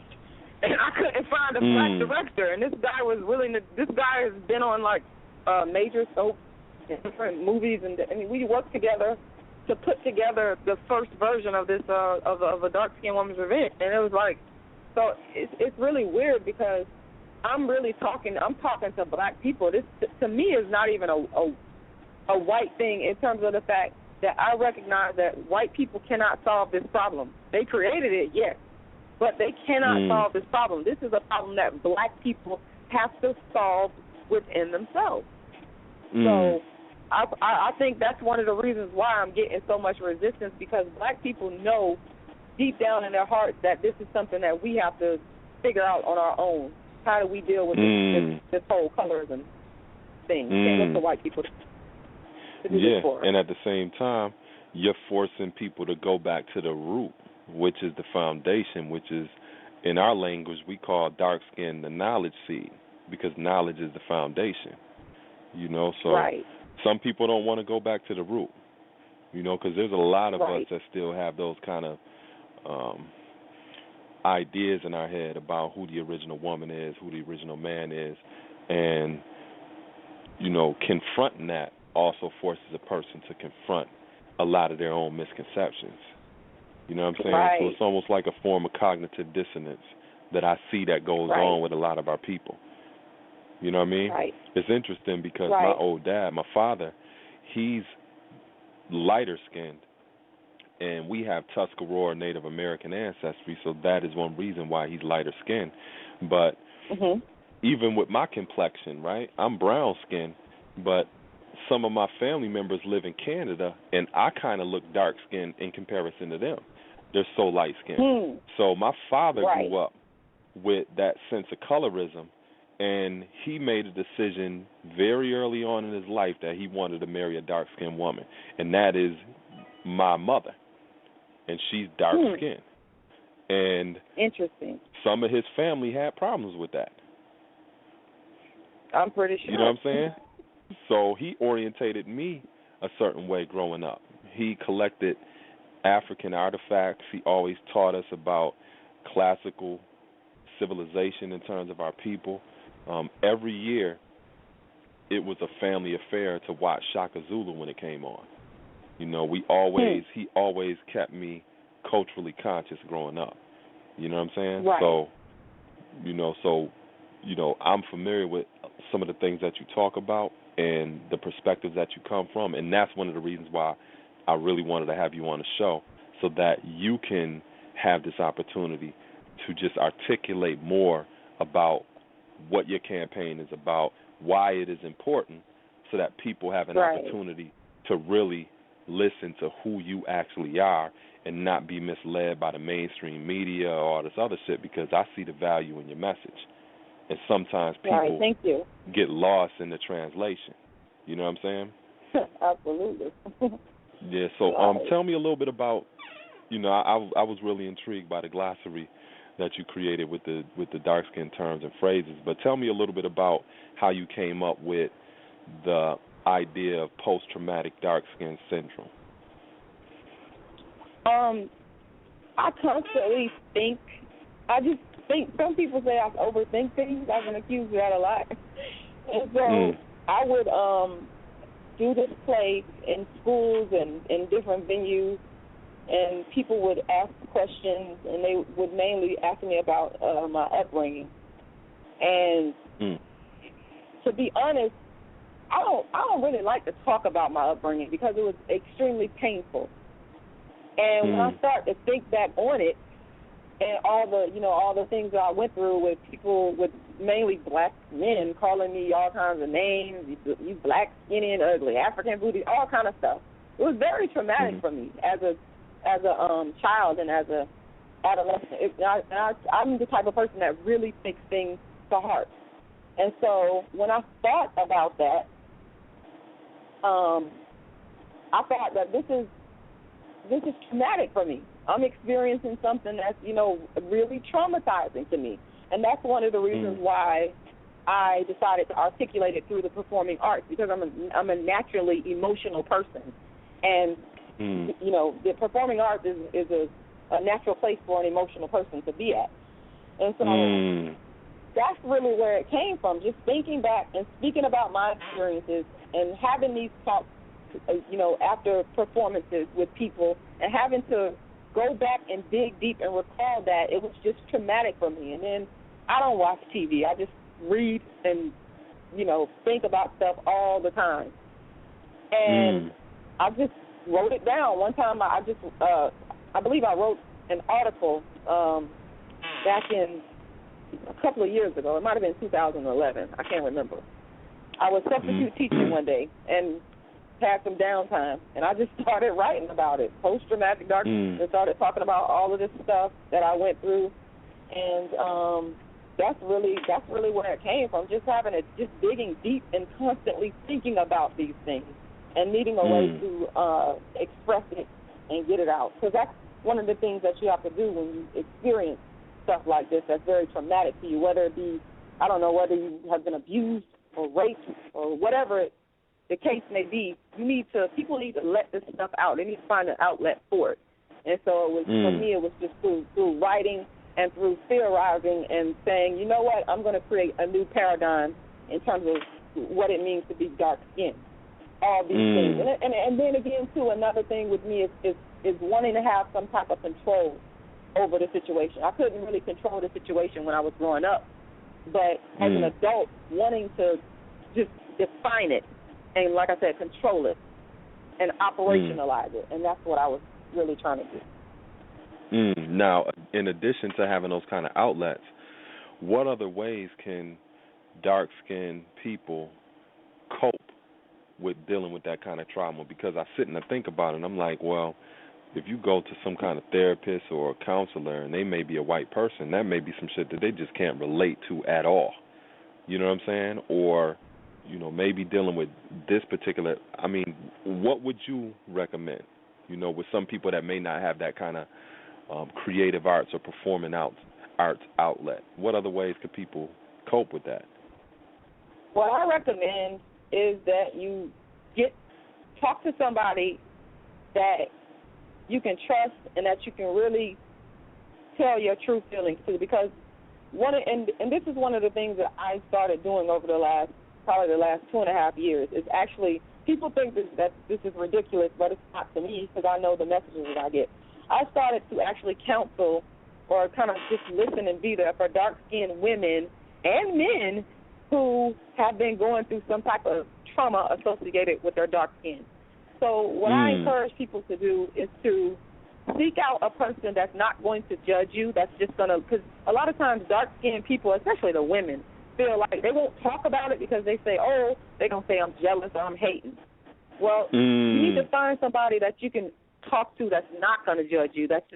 E: And I couldn't find a black director, and this guy was willing to. This guy has been on like major soaps and different movies, and we worked together to put together the first version of this of a dark skinned woman's event. And it was like, so it's really weird, because I'm talking to black people. This to me is not even a white thing, in terms of the fact that I recognize that white people cannot solve this problem. They created it, yes, but they cannot solve this problem. This is a problem that black people have to solve within themselves. So I think that's one of the reasons why I'm getting so much resistance, because black people know deep down in their hearts that this is something that we have to figure out on our own. How do we deal with this whole colorism thing? Can't look for white people to do this for us.
C: And at the same time, you're forcing people to go back to the root, which is the foundation, which is, in our language, we call dark skin the knowledge seed, because knowledge is the foundation. So some people don't want to go back to the root, because there's a lot of us that still have those kind of ideas in our head about who the original woman is, who the original man is, and confronting that also forces a person to confront a lot of their own misconceptions. You know what I'm saying?
E: Right.
C: So it's almost like a form of cognitive dissonance that I see that goes on with a lot of our people. You know what I mean?
E: Right.
C: It's interesting because my old dad, my father, he's lighter skinned, and we have Tuscarora Native American ancestry, so that is one reason why he's lighter skinned. But even with my complexion, right, I'm brown skinned, but some of my family members live in Canada, and I kind of look dark skinned in comparison to them. They're so light skinned. So my father grew up with that sense of colorism, and he made a decision very early on in his life that he wanted to marry a dark skinned woman, and that is my mother, and she's dark skinned. And
E: interesting.
C: Some of his family had problems with that.
E: I'm pretty sure.
C: You know what I'm saying? So he orientated me a certain way growing up. He collected African artifacts. He always taught us about classical civilization in terms of our people. Every year, it was a family affair to watch Shaka Zulu when it came on. You know, he always kept me culturally conscious growing up. You know what I'm saying?
E: Right.
C: So, I'm familiar with some of the things that you talk about and the perspectives that you come from, and that's one of the reasons why I really wanted to have you on the show, so that you can have this opportunity to just articulate more about what your campaign is about, why it is important, so that people have an opportunity to really listen to who you actually are and not be misled by the mainstream media or all this other shit, because I see the value in your message. And sometimes people get lost in the translation. You know what I'm saying?
E: Absolutely.
C: Yeah, so tell me a little bit about, I was really intrigued by the glossary that you created with the dark skin terms and phrases, but tell me a little bit about how you came up with the idea of post-traumatic dark skin syndrome.
E: I constantly think. I just think, some people say I overthink things. I've been accused of that a lot. And so I would do this play in schools and in different venues, and people would ask questions, and they would mainly ask me about my upbringing. And to be honest, I don't really like to talk about my upbringing because it was extremely painful. And when I start to think back on it, and all the things that I went through with people, with mainly black men calling me all kinds of names, you black, skinny, and ugly, African booty, all kind of stuff. It was very traumatic for me as a child and as a adolescent. I'm the type of person that really takes things to heart. And so when I thought about that, I thought that this is traumatic for me. I'm experiencing something that's, really traumatizing to me. And that's one of the reasons why I decided to articulate it through the performing arts, because I'm a naturally emotional person. And, the performing arts is a natural place for an emotional person to be at. And so that's really where it came from, just thinking back and speaking about my experiences and having these talks, after performances with people, and having to go back and dig deep and recall that it was just traumatic for me. And then I don't watch TV. I just read and, think about stuff all the time. And I just wrote it down. One time I believe I wrote an article back in a couple of years ago. It might have been 2011. I can't remember. I was substitute teaching one day and had some downtime, and I just started writing about it, post-traumatic dark, and started talking about all of this stuff that I went through, and that's really where it came from. Just digging deep and constantly thinking about these things, and needing a way to express it and get it out, because that's one of the things that you have to do when you experience stuff like this that's very traumatic to you, whether it be, I don't know, whether you have been abused or raped or whatever the case may be. People need to let this stuff out. They need to find an outlet for it. And so it was, for me, it was just through writing and through theorizing and saying, you know what, I'm going to create a new paradigm in terms of what it means to be dark-skinned. all these things. And then again, too, another thing with me is wanting to have some type of control over the situation. I couldn't really control the situation when I was growing up, but as an adult, wanting to just define it and, like I said, control it and operationalize it, and that's what I was really trying to do.
C: Now, in addition to having those kind of outlets, what other ways can dark-skinned people cope with dealing with that kind of trauma? Because I sit and I think about it, and I'm like, well, if you go to some kind of therapist or a counselor and they may be a white person, that may be some shit that they just can't relate to at all. You know what I'm saying? Or, you know, maybe dealing with this particular, I mean, what would you recommend, you know, with some people that may not have that kind of creative arts or performing arts outlet? What other ways could people cope with that?
E: What I recommend is that you talk to somebody that you can trust and that you can really tell your true feelings to, because and this is one of the things that I started doing over the last 2.5 years, is actually, people think that this is ridiculous, but it's not to me, because I know the messages that I get. I started to actually counsel or kind of just listen and be there for dark-skinned women and men who have been going through some type of trauma associated with their dark skin. So what I encourage people to do is to seek out a person that's not going to judge you, that's just going to, because a lot of times dark-skinned people, especially the women, feel like they won't talk about it because they say, oh, they're going to say I'm jealous or I'm hating. Well, you need to find somebody that you can talk to that's not going to judge you, that's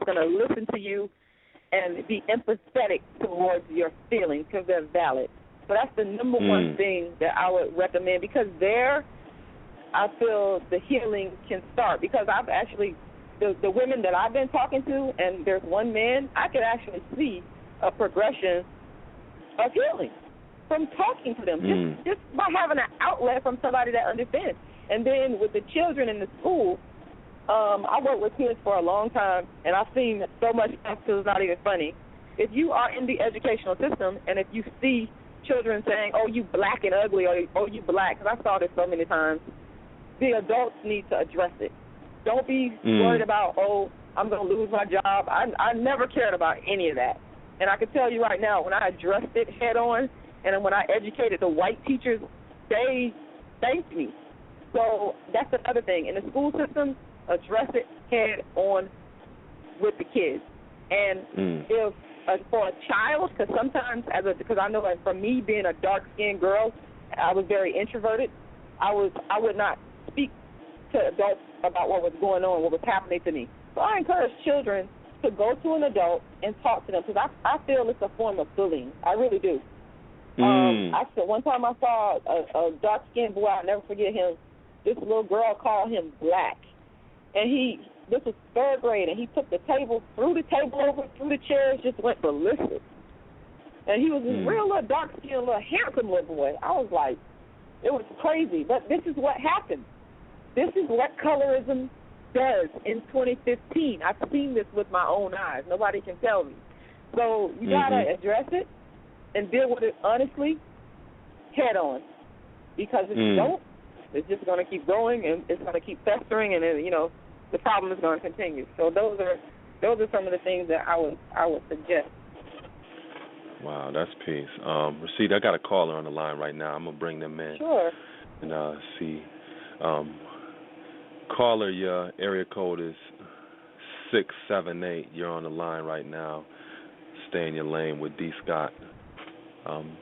E: going to listen to you and be empathetic towards your feelings because they're valid. So that's the number one thing that I would recommend, because there I feel the healing can start. Because I've actually, the women that I've been talking to, and there's one man, I could actually see a progression of healing from talking to them, just by having an outlet from somebody that understands. And then with the children in the school, I worked with kids for a long time, and I've seen so much stuff because it's not even funny. If you are in the educational system, and if you see children saying, oh, you black and ugly, or oh, you black, because I saw this so many times, the adults need to address it. Don't be worried about, oh, I'm going to lose my job. I never cared about any of that. And I can tell you right now, when I addressed it head on, and when I educated the white teachers, they thanked me. So that's another thing. In the school system, address it head on with the kids. And if for a child, because sometimes, because I know that for me being a dark-skinned girl, I was very introverted. I would not speak to adults about what was going on, what was happening to me. So I encourage children to go to an adult and talk to them, because I feel it's a form of bullying. I really do. One time I saw a dark-skinned boy, I'll never forget him. This little girl called him black. And this was third grade, and he took the table, threw the table over, threw the chairs, just went ballistic. And he was this real little dark-skinned, little handsome little boy. I was like, it was crazy. But this is what happened. This is what colorism does in 2015. I've seen this with my own eyes. Nobody can tell me. So you got to address it and deal with it honestly, head on. Because if you don't, it's just going to keep growing, and it's going to keep festering, and then, the problem is going to continue. So those are some of the things that I would suggest.
C: Wow, that's peace. Rashida, I got a caller on the line right now. I'm going to bring them in.
E: Sure.
C: And see. Caller, your area code is 678. You're on the line right now. Stay in your lane with D. Scott.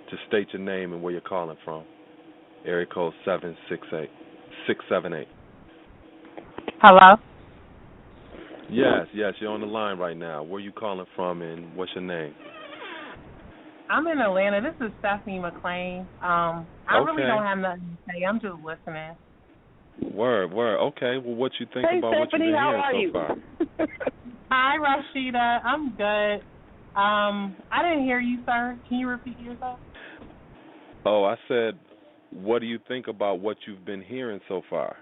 C: Just state your name and where you're calling from. Area code 678.
F: Hello?
C: Yes, you're on the line right now. Where are you calling from, and what's your name?
F: I'm in Atlanta. This is Stephanie McClain. I really don't have nothing to say. I'm just listening.
C: Word. Okay. Well, what you think about
E: Stephanie,
C: what you've been hearing so far?
F: Hi, Rashida. I'm good. I didn't hear you, sir. Can you repeat yourself?
C: Oh, I said, what do you think about what you've been hearing so far?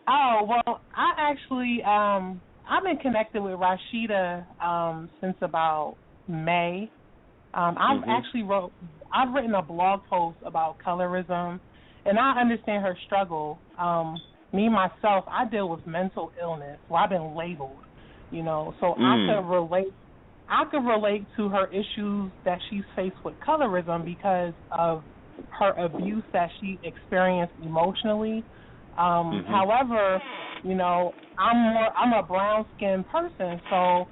F: Oh, well, I actually, I've been connected with Rashida since about May. I've written a blog post about colorism and I understand her struggle. Me, myself, I deal with mental illness. Well, I've been labeled, so I could relate to her issues that she's faced with colorism because of her abuse that she experienced emotionally. However, I'm a brown-skinned person, so,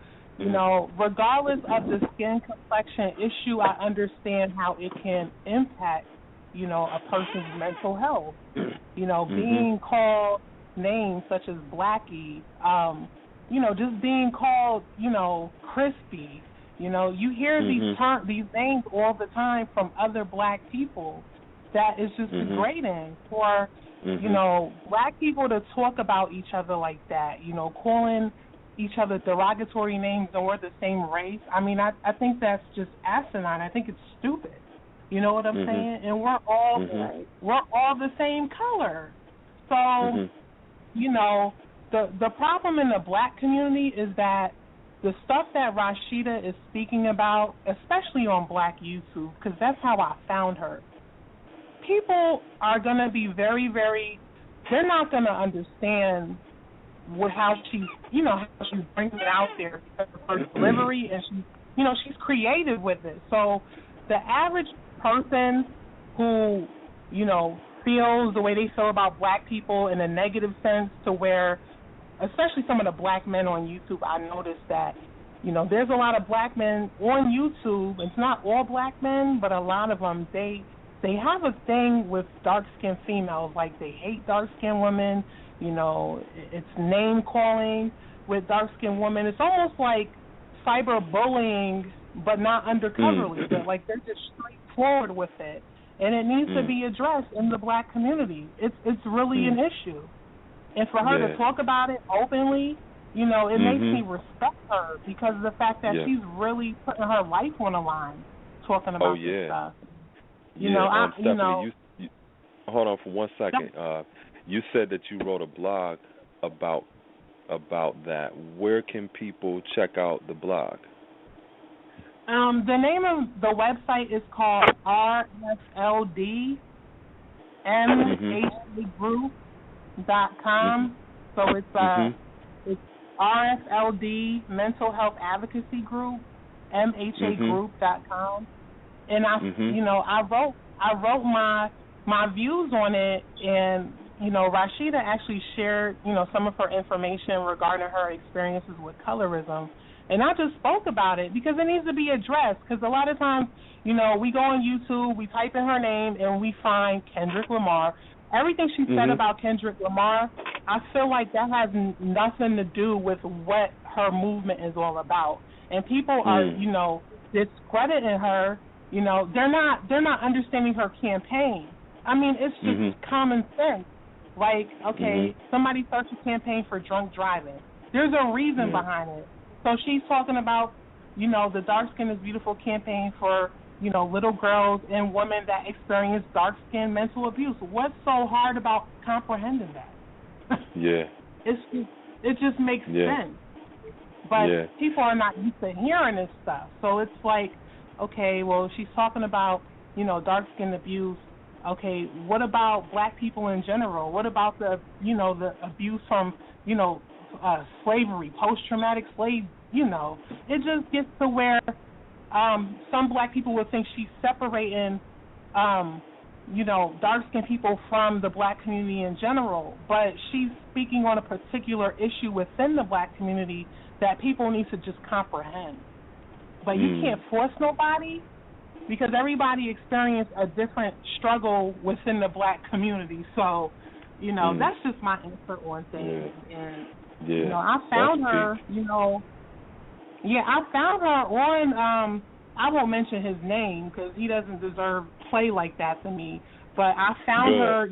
F: regardless of the skin complexion issue, I understand how it can impact, a person's mental health. Being called names such as Blackie, just being called, crispy. You hear these names all the time from other black people. That is just degrading for, black people to talk about each other like that, calling each other derogatory names and we're the same race. I mean, I think that's just asinine. I think it's stupid. You know what I'm saying? And we're all the same color. So, the problem in the black community is that the stuff that Rashida is speaking about, especially on Black YouTube, because that's how I found her, people are going to be very, very, they're not going to understand how she's bringing it out there because of her delivery, and she's creative with it. So the average person who, feels the way they feel about black people in a negative sense, to where, especially some of the black men on YouTube, I noticed that, there's a lot of black men on YouTube. It's not all black men, but a lot of them, they have a thing with dark-skinned females. Like, they hate dark-skinned women. It's name-calling with dark-skinned women. It's almost like cyberbullying, but not undercoverly. Like, they're just straightforward with it. And it needs to be addressed in the black community. It's really an issue. And for her to talk about it openly, it makes me respect her because of the fact that she's really putting her life on the line talking about this stuff.
C: Stephanie, you hold on for 1 second. You said that you wrote a blog about that. Where can people check out the blog?
F: The name of the website is called RFLDMHAgroup.com. So it's RFLD Mental Health Advocacy Group, MHAgroup.com. And I wrote my views on it, and Rashida actually shared some of her information regarding her experiences with colorism. And I just spoke about it because it needs to be addressed, because a lot of times, we go on YouTube, we type in her name, and we find Kendrick Lamar. Everything she said about Kendrick Lamar, I feel like that has nothing to do with what her movement is all about. And people are, discrediting her. They're not understanding her campaign. I mean, it's just common sense. Like, okay, somebody starts a campaign for drunk driving. There's a reason behind it. So she's talking about, the Dark Skin is Beautiful campaign for, little girls and women that experience dark skin mental abuse. What's so hard about comprehending that? It just makes sense. But people are not used to hearing this stuff. So it's like, okay, well, she's talking about, dark skin abuse. Okay, what about black people in general? What about the abuse from, slavery, post-traumatic slave, It just gets to where some black people would think she's separating, dark-skinned people from the black community in general. But she's speaking on a particular issue within the black community that people need to just comprehend. But you can't force nobody, because everybody experiences a different struggle within the black community. So, that's just my answer on things. And, I found her, I found her on, I won't mention his name because he doesn't deserve play like that to me, but I found her,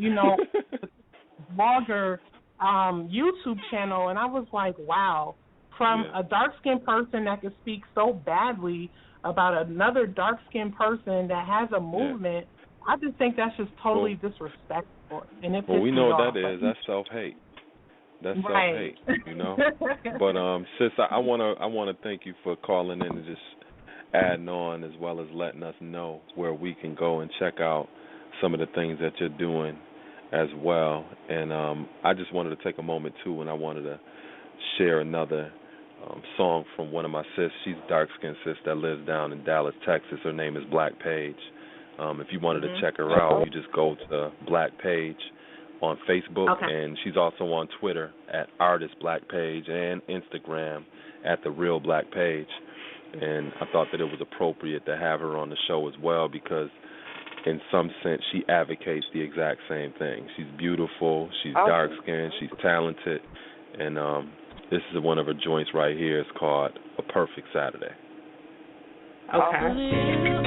F: blogger YouTube channel, and I was like, wow, from a dark-skinned person that could speak so badly about another dark-skinned person that has a movement, I just think that's just totally disrespectful. And it
C: we know what that is. That's self-hate. That's self-hate, But sis, I wanna thank you for calling in and just adding on, as well as letting us know where we can go and check out some of the things that you're doing as well. And I just wanted to take a moment, too, and I wanted to share another song from one of my sis. She's a dark-skinned sis that lives down in Dallas, Texas. Her name is Black Page. If you wanted to check her out, you just go to Black Page on Facebook, and she's also on Twitter at Artist Black Page and Instagram at The Real Black Page. And I thought that it was appropriate to have her on the show as well because in some sense she advocates the exact same thing. She's beautiful, she's dark-skinned, she's talented, and this is one of her joints right here. It's called A Perfect Saturday.
B: Okay.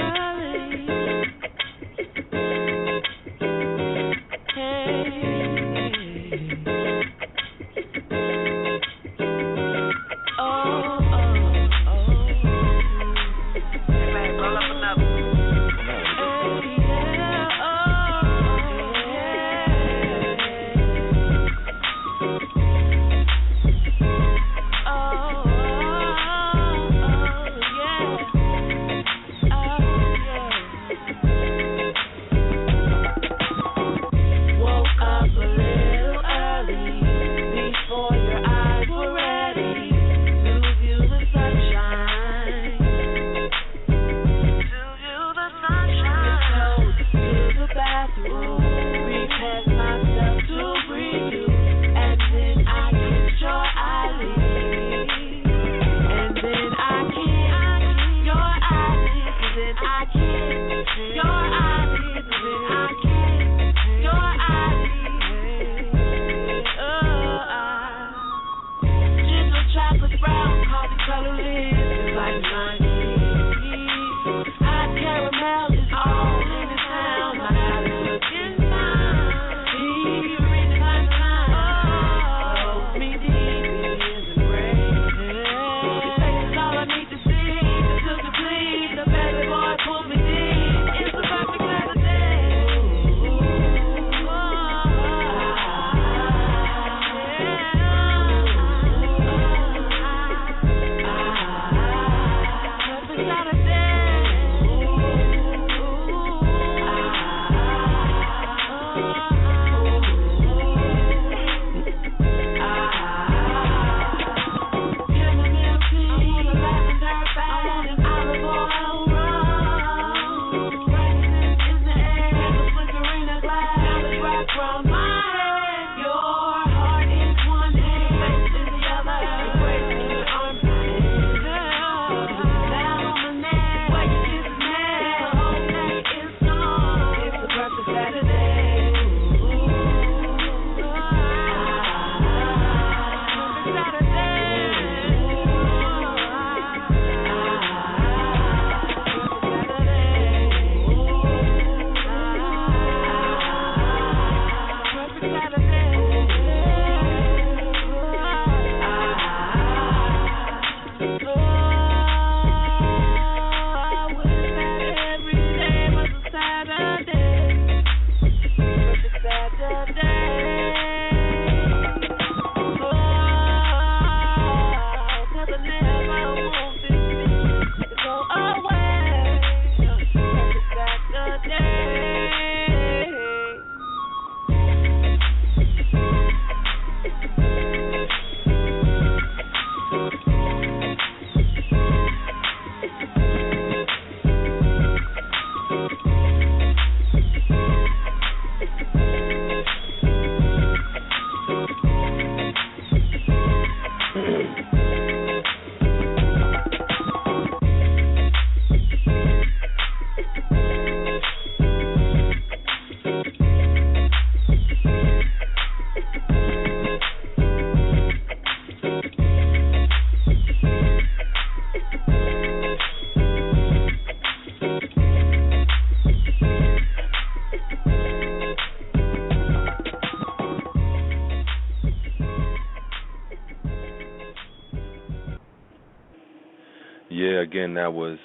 C: Yeah, again, that was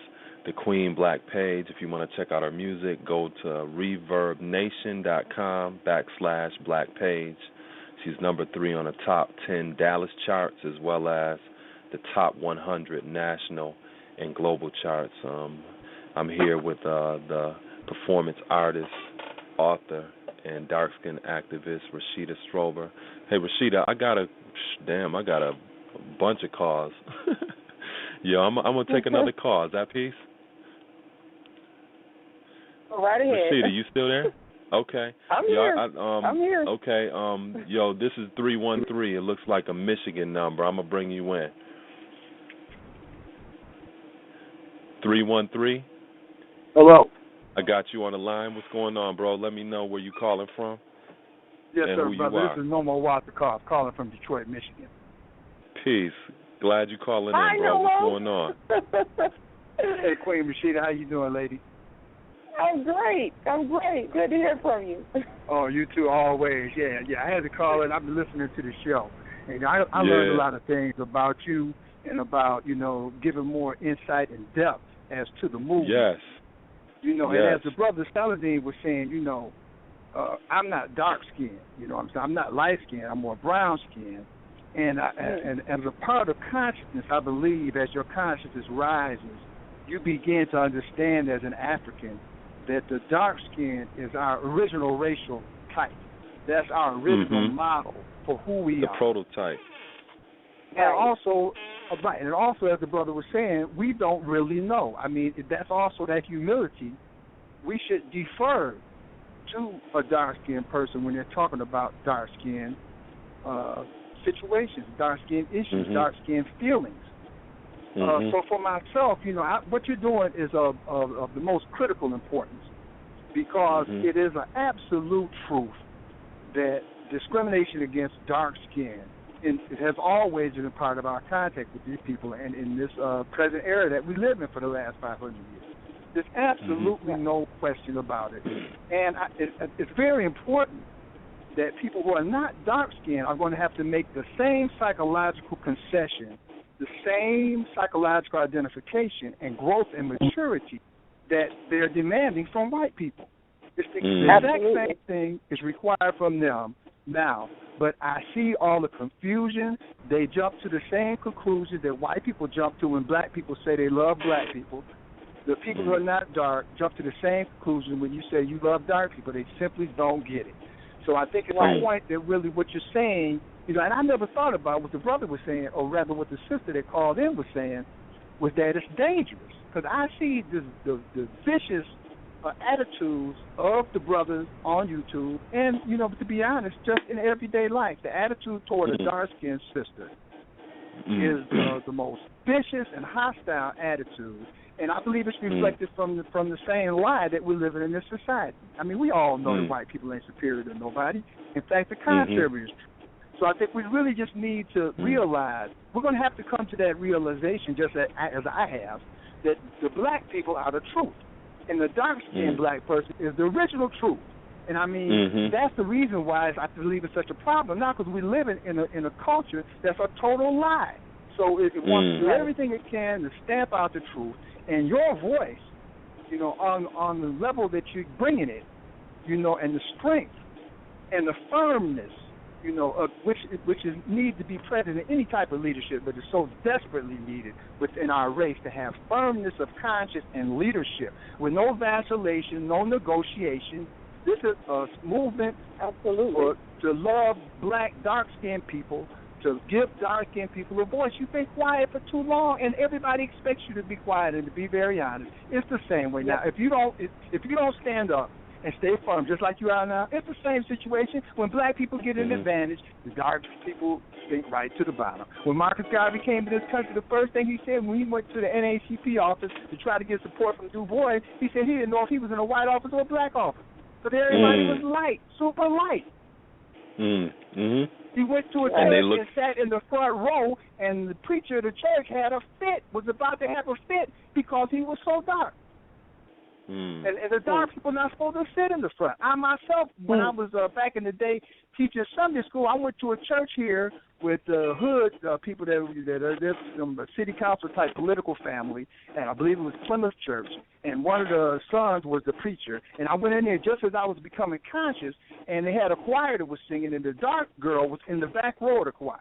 C: the Queen Black Page. If you want to check out her music, go to reverbnation.com/Black Page. She's number 3 on the top 10 Dallas charts as well as the top 100 national and global charts. I'm here with the performance artist, author, and dark-skinned activist Rashida Strober. Hey, Rashida, I got a bunch of calls. Yo, I'm gonna take another call. Is that peace?
E: Go right ahead.
C: Rashida, you still there? Okay.
E: I'm here.
C: I'm
E: here.
C: Okay. Yo, this is 313. It looks like a Michigan number. I'm gonna bring you in. 313.
G: Hello.
C: I got you on the line. What's going on, bro? Let me know where you calling from.
G: Yes,
C: and
G: sir,
C: who
G: brother.
C: You are.
G: This is Norma Walter Cobb calling from Detroit, Michigan.
C: Peace. Glad you calling
E: Hi,
C: in, bro.
E: Nomo.
C: What's going on?
G: Hey, Queen Rashida, how you doing, lady?
E: I'm great. Good to hear from you.
G: Oh, you too, always. Yeah. I had to call in. I've been listening to the show, and I learned a lot of things about you and about giving more insight and depth as to the movie.
C: Yes.
G: And as the brother Saladin was saying, I'm not dark skinned. I'm not light skinned. I'm more brown skinned. And as a part of consciousness, I believe as your consciousness rises, you begin to understand as an African that the dark skin is our original racial type. That's our original model for who we are.
C: The prototype.
G: And also, as the brother was saying, we don't really know. I mean, that's also that humility. We should defer to a dark-skinned person when they're talking about dark-skinned situations, dark-skinned issues, dark-skinned feelings. So for myself, what you're doing is of the most critical importance because it is an absolute truth that discrimination against dark skin it has always been a part of our contact with these people, and in this present era that we live in for the last 500 years. There's absolutely no question about it. And it's very important that people who are not dark-skinned are going to have to make the same psychological concession, the same psychological identification and growth and maturity that they're demanding from white people. It's the exact same thing is required from them now. But I see all the confusion. They jump to the same conclusion that white people jump to when black people say they love black people. The people who are not dark jump to the same conclusion when you say you love dark people. They simply don't get it. So I think it's a point that really what you're saying, and I never thought about what the brother was saying, or rather what the sister that called in was saying, was that it's dangerous. Because I see the vicious attitudes of the brothers on YouTube, and, to be honest, just in everyday life, the attitude toward a dark-skinned sister is the most vicious and hostile attitude. And I believe it's reflected from the same lie that we're living in this society. I mean, we all know that white people ain't superior to nobody. In fact, the contrary is true. So I think we really just need to realize, we're going to have to come to that realization, just as I have, that the black people are the truth. And the dark-skinned black person is the original truth. And I mean, that's the reason why I believe it's such a problem. Not because we live in a culture that's a total lie. So it wants to do everything it can to stamp out the truth. And your voice, on the level that you're bringing it, and the strength and the firmness, which is need to be present in any type of leadership, but is so desperately needed within our race to have firmness of conscience and leadership with no vacillation, no negotiation. This is a movement to love black, dark-skinned people, to give dark-skinned people a voice. You've been quiet for too long, and everybody expects you to be quiet. And to be very honest, it's the same way now. If you don't stand up and stay firm, just like you are now, it's the same situation. When black people get an advantage, the dark people sink right to the bottom. When Marcus Garvey came to this country, the first thing he said when he went to the NAACP office to try to get support from Du Bois, he said he didn't know if he was in a white office or a black office. But everybody was light, super light. He went to a church and sat in the front row, and the preacher of the church was about to have a fit because he was so dark. And the dark people not supposed to sit in the front. I myself, when I was back in the day teaching Sunday school, I went to a church here with hood people that are some city council type political family, and I believe it was Plymouth Church. And one of the sons was the preacher. And I went in there just as I was becoming conscious, and they had a choir that was singing, and the dark girl was in the back row of the choir.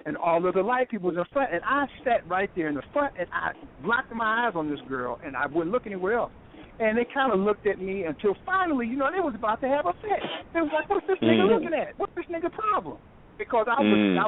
G: And all of the light people was in front, and I sat right there in the front, and I blocked my eyes on this girl, and I wouldn't look anywhere else. And they kind of looked at me until finally, they was about to have a fit. They was like, what's this nigga looking at? What's this nigga problem? Because I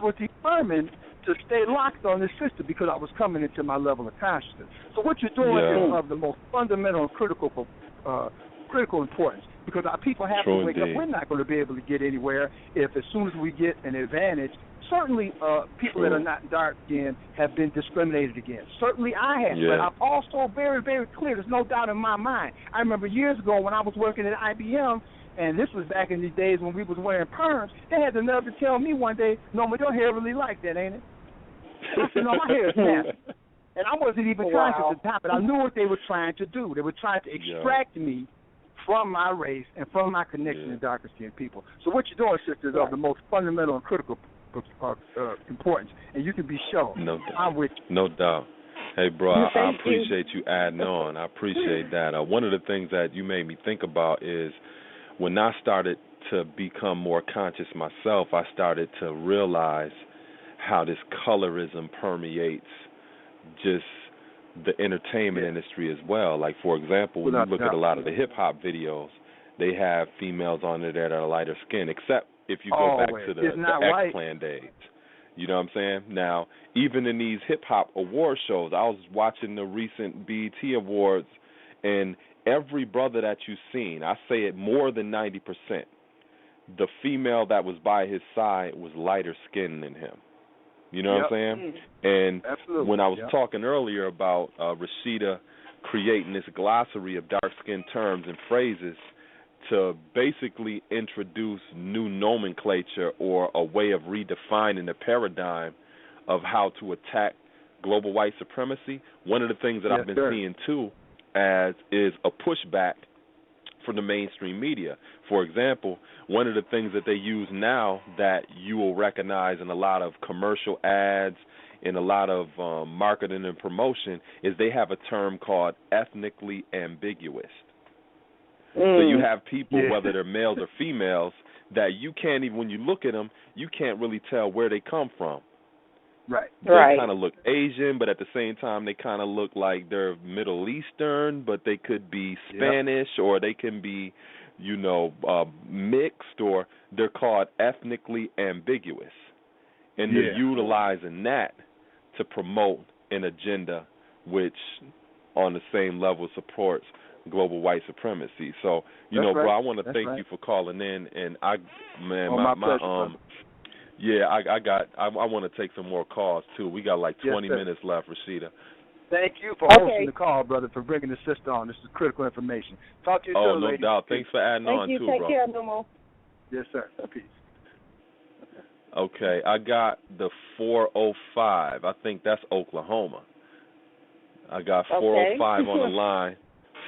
G: was determined to stay locked on this system because I was coming into my level of consciousness. So what you're doing is of the most fundamental and critical importance, because our people have to wake up. We're not going to be able to get anywhere if as soon as we get an advantage, certainly people that are not dark-skinned have been discriminated against. Certainly I have, but I'm also very, very clear. There's no doubt in my mind. I remember years ago when I was working at IBM, and this was back in the days when we was wearing perms, they had the nerve to tell me one day, "No, but your hair really like that, ain't it?" I said, "No, my hair is snappy." And I wasn't even conscious at the time, but I knew what they were trying to do. They were trying to extract me from my race and from my connection to darker-skinned people. So what you're doing, sister, is of the most fundamental and critical importance, and you can be sure.
C: No doubt.
G: I'm with you.
C: No doubt. Hey, bro, I appreciate you adding on. I appreciate that. One of the things that you made me think about is when I started to become more conscious myself, I started to realize how this colorism permeates just the entertainment industry as well. Like, for example, when you look at a lot of the hip-hop videos, they have females on there that are lighter skin, except if you go back to the X-Clan days. You know what I'm saying? Now, even in these hip-hop award shows, I was watching the recent BET Awards, and every brother that you've seen, I say it more than 90%, the female that was by his side was lighter skinned than him. You know what I'm saying? And when I was talking earlier about Rashida creating this glossary of dark-skinned terms and phrases to basically introduce new nomenclature or a way of redefining the paradigm of how to attack global white supremacy, one of the things that I've been seeing, too, is a pushback from the mainstream media. For example, one of the things that they use now that you will recognize in a lot of commercial ads, in a lot of marketing and promotion, is they have a term called ethnically ambiguous. So you have people, whether they're males or females, that you can't even, when you look at them, you can't really tell where they come from.
G: Right.
C: They kind of look Asian, but at the same time, they kind of look like they're Middle Eastern, but they could be Spanish, or they can be, mixed, or they're called ethnically ambiguous. And they're utilizing that to promote an agenda which, on the same level, supports global white supremacy. So, bro, I want to thank you for calling in, and I want to take some more calls too. We got like 20 minutes left, Rashida.
G: Thank you for hosting the call, brother, for bringing the sister on. This is critical information. Talk to you soon, lady.
C: Oh, no doubt. Thanks for adding on, too, bro.
E: Take care, Nomo.
G: Yes, sir. Peace.
C: Okay, I got the 405. I think that's Oklahoma. I got 405 on the line.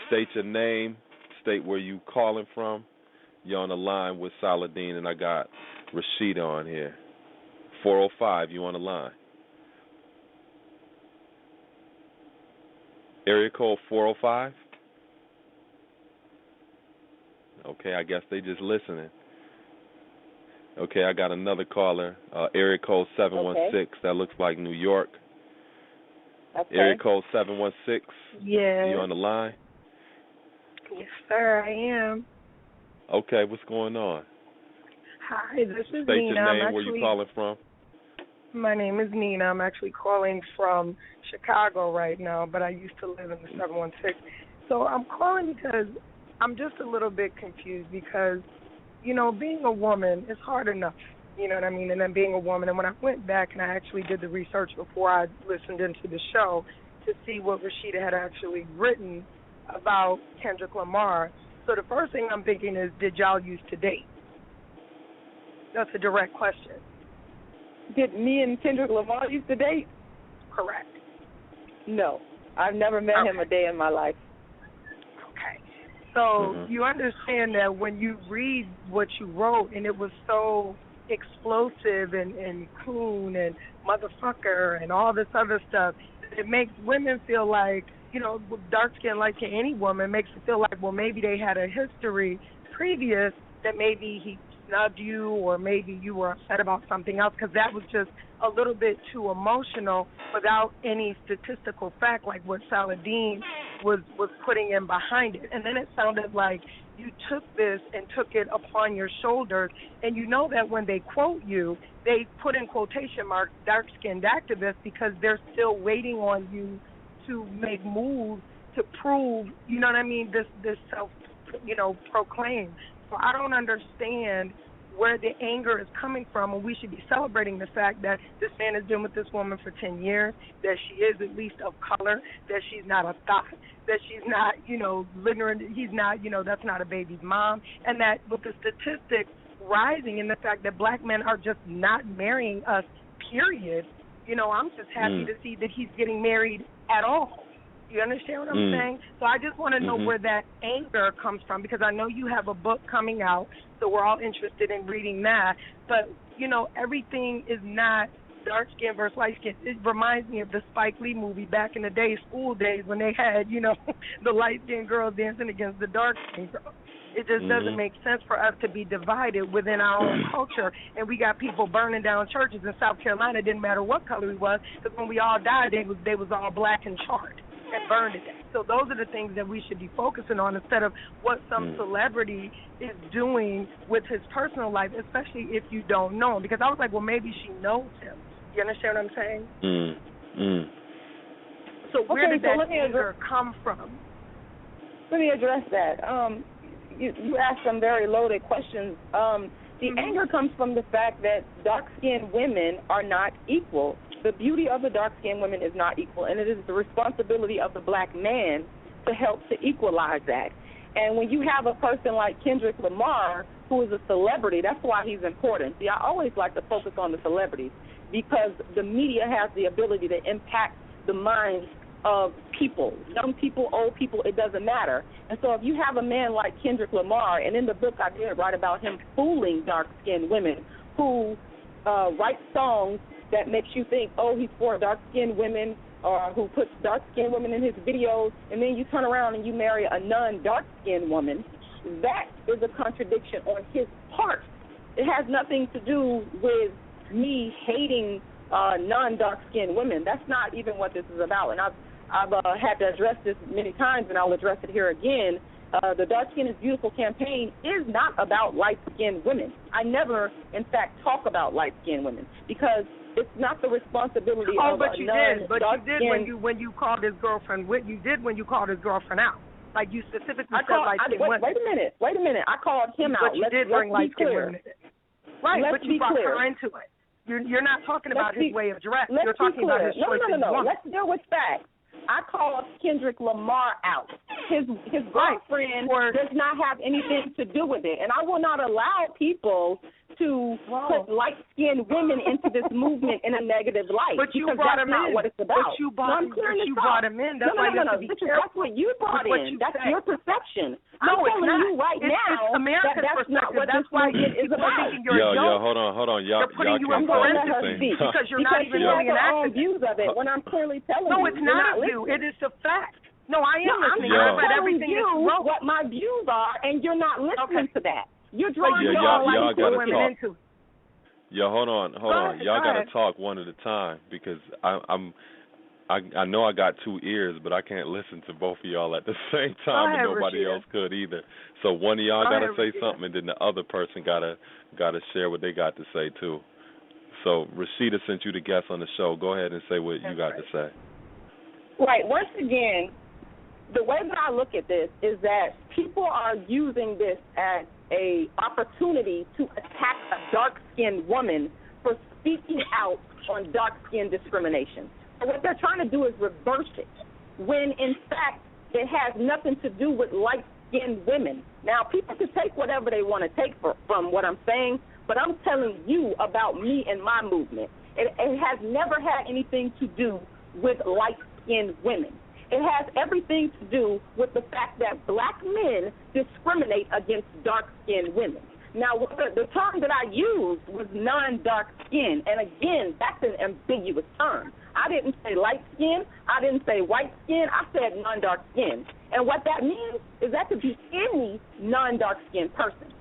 C: State your name, state where you calling from. You're on the line with Saladin, and I got Rashida on here. 405, you on the line. Area code 405? Okay, I guess they just listening. Okay, I got another caller, area code 716. That looks like New York.
E: Okay.
C: Area code 716.
B: Yeah.
C: You on the line?
B: Yes, sir, I am.
C: Okay, what's going on?
B: Hi, this is
C: State
B: Nina.
C: your name, where you calling from?
B: My name is Nina. I'm actually calling from Chicago right now, but I used to live in the 716. So I'm calling because I'm just a little bit confused because, being a woman is hard enough, you know what I mean, and then being a woman. And when I went back and I actually did the research before I listened into the show to see what Rashida had actually written about Kendrick Lamar, so the first thing I'm thinking is, did y'all used to date? That's a direct question.
E: Did me and Kendrick Lamar used to date?
B: Correct.
E: No. I've never met him a day in my life.
B: Okay. So you understand that when you read what you wrote, and it was so explosive and coon and motherfucker and all this other stuff, it makes women feel like, dark skin, like to any woman, makes it feel like, well, maybe they had a history previous that maybe he snubbed you or maybe you were upset about something else, because that was just a little bit too emotional without any statistical fact like what Saladin
F: was putting in behind it. And then it sounded like you took this and took it upon your shoulders, and you know that when they quote you, they put in quotation marks dark-skinned activists because they're still waiting on you to make moves to prove, you know what I mean, this self, proclaim. So I don't understand where the anger is coming from, and we should be celebrating the fact that this man has been with this woman for 10 years, that she is at least of color, that she's not a thought, that she's not, ignorant, he's not, that's not a baby's mom, and that with the statistics rising and the fact that black men are just not marrying us, period, I'm just happy to see that he's getting married at all. You understand what I'm saying? So I just want to know where that anger comes from, because I know you have a book coming out, so we're all interested in reading that. But, everything is not dark skin versus light skin. It reminds me of the Spike Lee movie back in the day, School Days, when they had, the light skinned girls dancing against the dark skinned girls. It just doesn't make sense for us to be divided within our own culture. And we got people burning down churches in South Carolina. It didn't matter what color he was, because when we all died, they was all black and charred and burned to death. So those are the things that we should be focusing on instead of what some celebrity is doing with his personal life, especially if you don't know him. Because I was like, well, maybe she knows him. You understand what I'm saying? So where did that anger come from?
E: Let me address that. You asked some very loaded questions. The anger comes from the fact that dark-skinned women are not equal. The beauty of the dark-skinned women is not equal, and it is the responsibility of the black man to help to equalize that. And when you have a person like Kendrick Lamar, who is a celebrity, that's why he's important. See, I always like to focus on the celebrities because the media has the ability to impact the minds of people, young people, old people, it doesn't matter. And so if you have a man like Kendrick Lamar, and in the book I did write about him fooling dark-skinned women who write songs that makes you think, oh, he's for dark-skinned women, or who puts dark-skinned women in his videos, and then you turn around and you marry a non-dark-skinned woman, that is a contradiction on his part. It has nothing to do with me hating non-dark-skinned women. That's not even what this is about. And I've had to address this many times, and I'll address it here again. The Dark Skin is Beautiful campaign is not about light-skinned women. I never, in fact, talk about light-skinned women because it's not the responsibility of a non-dark-skinned. But you did when you called his girlfriend. You did when you called his girlfriend out. Like you specifically said light-skinned women. Wait a minute. I called him out.
F: But you did bring light-skinned women. Right, but you brought her into it. You're not talking about his way of dress. You're talking about his choice as woman.
E: Let's deal with facts. I called Kendrick Lamar out. His girlfriend does not have anything to do with it. And I will not allow people to put light-skinned women into this movement in a negative light.
F: But you brought him in.
E: What it's about.
F: But you brought him in. That's why you have to be careful.
E: That's what you brought in. That's your perception.
F: No,
E: I'm telling you right now
F: it's America's
E: that's
F: perspective.
E: not what
F: that's
E: this movement is about.
C: Hold on. Y'all
F: putting you in
E: parentheses
F: because you're not even really an activist.
E: Views of it when I'm clearly telling you.
F: No, it's not a view. It is a fact. No, I am listening. But everything is wrong.
E: What my views are, and you're not listening to that. You're drawing
C: y'all gotta
E: women
C: talk.
E: into.
C: Yeah, hold on. Y'all gotta talk one at a time because I know I got two ears, but I can't listen to both of y'all at the same time, and nobody else could either. So one of y'all gotta say something, and then the other person gotta share what they got to say too. So Rashida, since you the guest on the show, go ahead and say what you got to say.
E: Right. Once again, the way that I look at this is that people are using this as a opportunity to attack a dark-skinned woman for speaking out on dark-skin discrimination. So what they're trying to do is reverse it, when in fact it has nothing to do with light-skinned women. Now, people can take whatever they want to take from what I'm saying, but I'm telling you about me and my movement. It has never had anything to do with light-skinned women. It has everything to do with the fact that black men discriminate against dark-skinned women. Now, the term that I used was non-dark skin, and again, that's an ambiguous term. I didn't say light skin. I didn't say white skin. I said non-dark skin. And what that means is that could be any non-dark skinned person.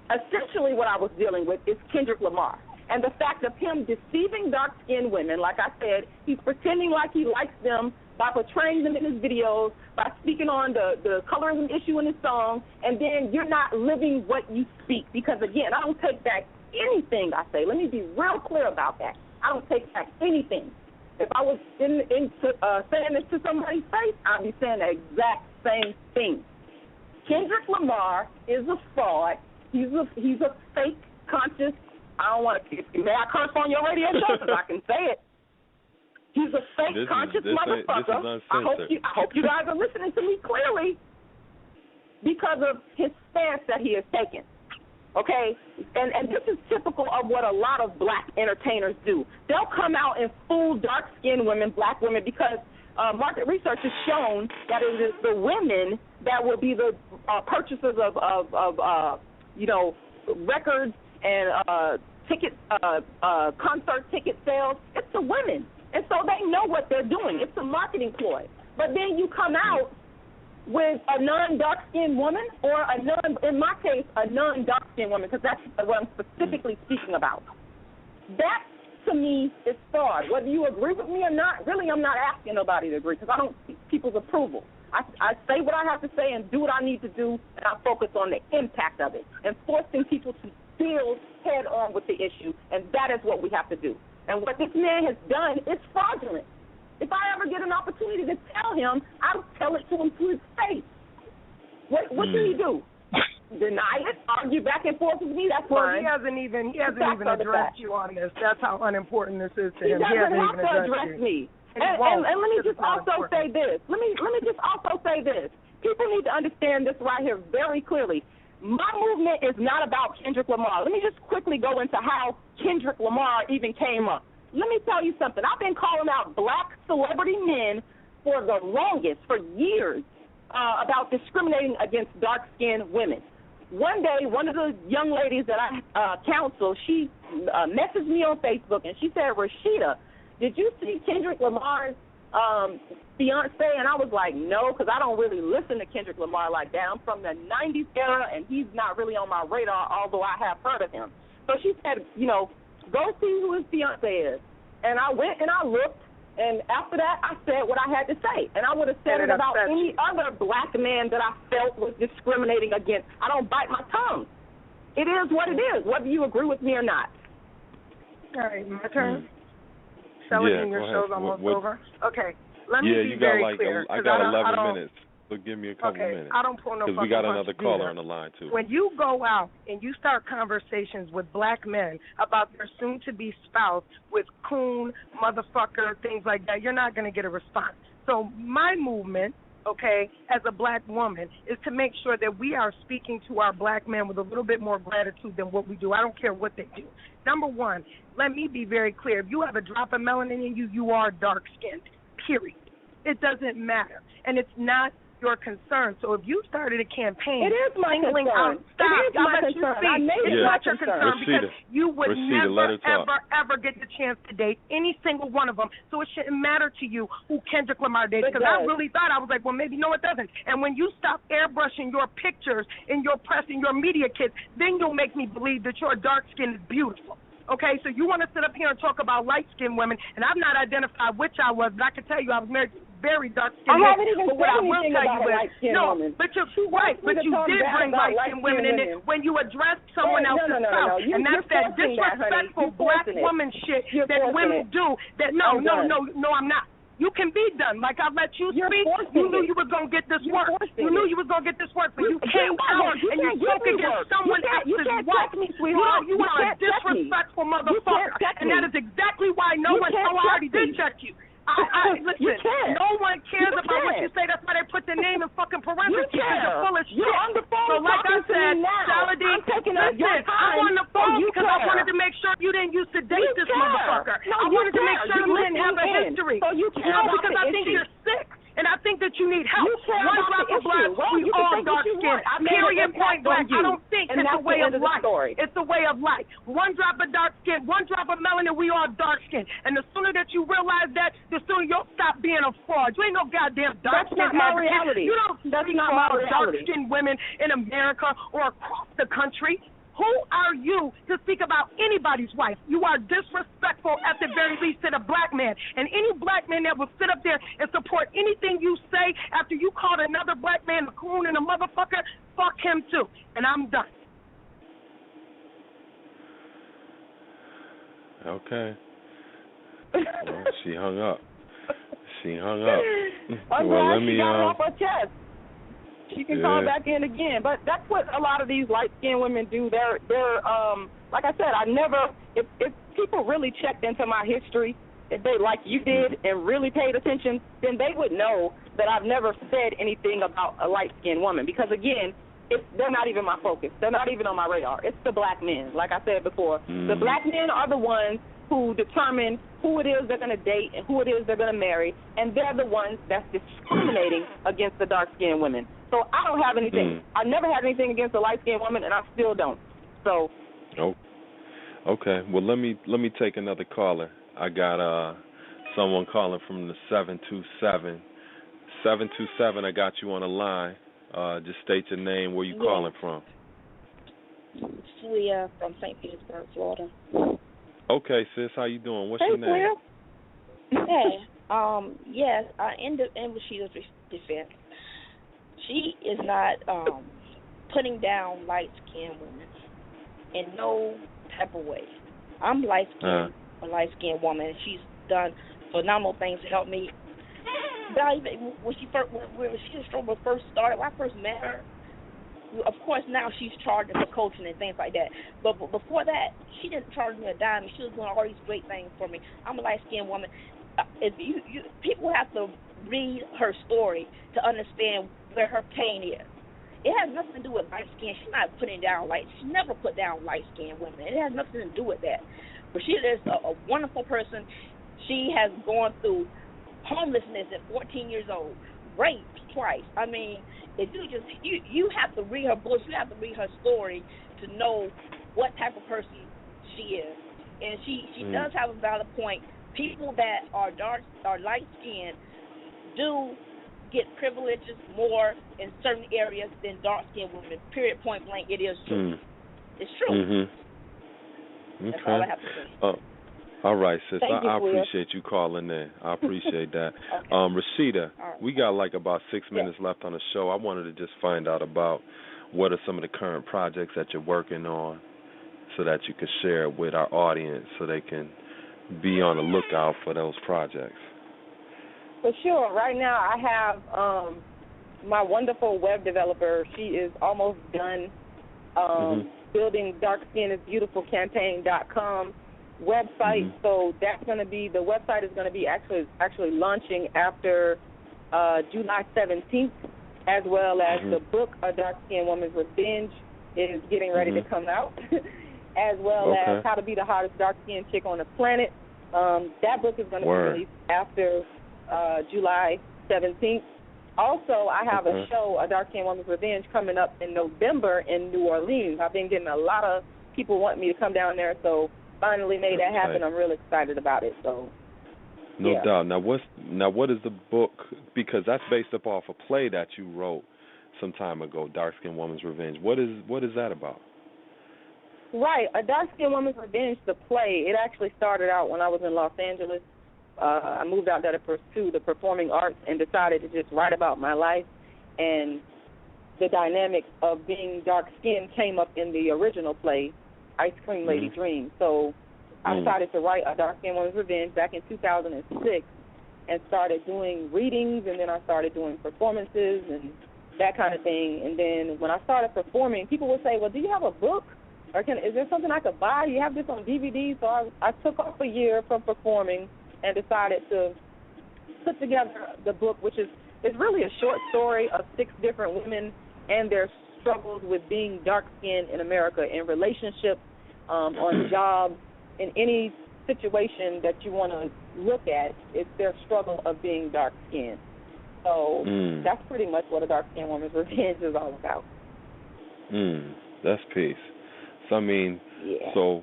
E: Essentially what I was dealing with is Kendrick Lamar. And the fact of him deceiving dark-skinned women, like I said, he's pretending like he likes them by portraying them in his videos, by speaking on the colorism issue in his song, and then you're not living what you speak. Because, again, I don't take back anything I say. Let me be real clear about that. I don't take back anything. If I was saying this to somebody's face, I'd be saying the exact same thing. Kendrick Lamar is a fraud. He's a fake conscious. I don't want to. May I curse on your radio show? Because I can say it. He's a fake conscious motherfucker. I hope you guys are listening to me clearly because of his stance that he has taken. Okay? And this is typical of what a lot of black entertainers do. They'll come out and fool dark-skinned women, black women, because market research has shown that it is the women that will be the purchasers of records and concert ticket sales. It's the women. And so they know what they're doing. It's a marketing ploy. But then you come out with a non-dark-skinned woman or in my case, a non-dark-skinned woman, because that's what I'm specifically speaking about. That, to me, is fraud. Whether you agree with me or not, really I'm not asking nobody to agree because I don't seek people's approval. I say what I have to say and do what I need to do, and I focus on the impact of it and forcing people to deal head-on with the issue, and that is what we have to do. And what this man has done is fraudulent. If I ever get an opportunity to tell him, I'll tell it to him to his face. What can he do? Deny it? Argue back and forth with me? That's fine.
H: He hasn't even addressed you on this. That's how unimportant this is to him.
E: He doesn't have to address me. And let me just also say this. Let me just also say this. People need to understand this right here very clearly. My movement is not about Kendrick Lamar. Let me just quickly go into how Kendrick Lamar even came up. Let me tell you something. I've been calling out black celebrity men for the longest, for years, about discriminating against dark-skinned women. One day, one of the young ladies that I counsel, she messaged me on Facebook, and she said, Rashida, did you see Kendrick Lamar's fiance? And I was like, no, because I don't really listen to Kendrick Lamar like that. I'm from the 90s era, and he's not really on my radar, although I have heard of him. So she said, go see who his fiance is. And I went and I looked, and after that, I said what I had to say. And I would have said it about any other black man that I felt was discriminating against. I don't bite my tongue. It is what it is, whether you agree with me or not.
H: All right, my turn. Saladin, your show's almost over. Okay, let me be very clear.
C: I got 11 minutes, so give me a couple minutes.
H: I don't pull no fucking
C: because we got another caller on the line, too.
H: When you go out and you start conversations with black men about their soon-to-be spouse with coon, motherfucker, things like that, you're not going to get a response. So my movement, okay, as a black woman, is to make sure that we are speaking to our black men with a little bit more gratitude than what we do. I don't care what they do. Number one, let me be very clear. If you have a drop of melanin in you, you are dark-skinned, period. It doesn't matter. And it's not your concern. So if you started a campaign,
E: it is my
H: singling
E: concern.
H: out, stop.
E: It is my concern.
H: It's not your concern because you would
C: Rashida,
H: never, ever get the chance to date any single one of them. So it shouldn't matter to you who Kendrick Lamar dates. Because I really thought, I was like, well, maybe no, it doesn't. And when you stop airbrushing your pictures in your press and your media kits, then you'll make me believe that your dark skin is beautiful. Okay, so you want to sit up here and talk about light-skinned women, and I've not identified which I was, but I can tell you I was married to very dark-skinned women.
E: I haven't even said anything about a light-skinned woman.
H: But you did bring light-skinned women in it when you addressed someone else's spouse, and that's that disrespectful black woman shit that women do. That no, I'm not. You can be done. Like I let you speak. You knew you was gonna get this work. You knew you was gonna get this work, but you came out and you spoke against someone else's wife. You are a disrespectful motherfucker, and that is exactly why no one. I already did check you. Listen, no one cares about what you say. That's why they put the name in fucking parentheses. You're full of shit. So like I said, Saladin, listen, I'm on the phone because I wanted to make sure you didn't used to date this motherfucker. I wanted to make sure you didn't have a history. Because I think you're sick. And I think that you need help. One drop of blood, we all dark skinned. Period, point blank. I don't think it's a way of life. It's a way of life. One drop of dark skin, one drop of melanin, we all dark skinned. And the sooner that you realize that, the sooner you'll stop being a fraud. You ain't no goddamn dark skin.
E: That's not my reality.
H: You don't speak about dark skinned women in America or across the country. Who are you to speak about anybody's wife? You are disrespectful at the very least to the black man. And any black man that will sit up there and support anything you say after you called another black man a coon and a motherfucker, fuck him too. And I'm done.
C: Okay. Well, she hung up.
E: I'm glad she got it off her chest. She can call back in again. But that's what a lot of these light-skinned women do. They're like I said, if people really checked into my history, if they, like you did, and really paid attention, then they would know that I've never said anything about a light-skinned woman. Because, again, they're not even my focus. They're not even on my radar. It's the black men, like I said before. The black men are the ones who determine who it is they're going to date and who it is they're going to marry, and they're the ones that's discriminating against the dark-skinned women. So I don't have anything. I never had anything against a light-skinned woman, and I still don't. So.
C: Oh. Okay. Well, let me take another caller. I got someone calling from the 727. 727. I got you on the line. Just state your name. Where you calling from?
I: Leah from St. Petersburg, Florida.
C: Okay, sis. How you doing? What's your name?
I: Hey. Yes. In Rashida's defense, she is not putting down light-skinned women in no type of way. I'm light-skinned, a light-skinned woman, and she's done phenomenal things to help me. When Rashida Strober first started, when I first met her, of course now she's charged for coaching and things like that. But before that, she didn't charge me a dime. She was doing all these great things for me. I'm a light-skinned woman. If people have to read her story to understand where her pain is. It has nothing to do with light skin. She's not putting down light. She never put down light skinned women. It has nothing to do with that. But she is a wonderful person. She has gone through homelessness at 14 years old, raped twice. I mean, if you have to read her books, you have to read her story to know what type of person she is. And she does have a valid point. People that are light skinned do get privileges more in certain areas than dark-skinned women. Period, point blank. It is true. It's true.
C: Okay.
I: That's all I have to say.
C: All right, sis. I appreciate you calling in. I appreciate that.
I: Okay.
C: Rashida,
I: right.
C: We got like about 6 minutes left on the show. I wanted to just find out about what are some of the current projects that you're working on so that you can share it with our audience so they can be on the lookout for those projects.
E: For sure. Right now I have my wonderful web developer. She is almost done building darkskinnisbeautifulcampaign.com website. So that's going to be, the website is going to be actually launching after July 17th, as well as the book, A Dark Skinned Woman's Revenge, is getting ready to come out, as well as How to Be the Hottest Dark-Skinned Chick on the Planet. That book is going to be released after July 17th. Also, I have a show, A Dark-Skinned Woman's Revenge, coming up in November in New Orleans. I've been getting a lot of people wanting me to come down there, so finally made that happen. I'm really excited about it. So,
C: no doubt. Now, what is the book? Because that's based up off a play that you wrote some time ago, Dark-Skinned Woman's Revenge. What is that about?
E: Right, A Dark-Skinned Woman's Revenge, the play, it actually started out when I was in Los Angeles. I moved out there to pursue the performing arts and decided to just write about my life. And the dynamic of being dark-skinned came up in the original play, Ice Cream Lady Dream. So I decided to write A Dark-Skinned Woman's Revenge back in 2006 and started doing readings, and then I started doing performances and that kind of thing. And then when I started performing, people would say, well, do you have a book? Or is there something I could buy? You have this on DVD? So I took off a year from performing and decided to put together the book, which is really a short story of 6 different women and their struggles with being dark-skinned in America, in relationships, on jobs, in any situation that you want to look at. It's their struggle of being dark-skinned. So that's pretty much what A Dark-Skinned Woman's Revenge is all about.
C: That's peace. So, I mean, so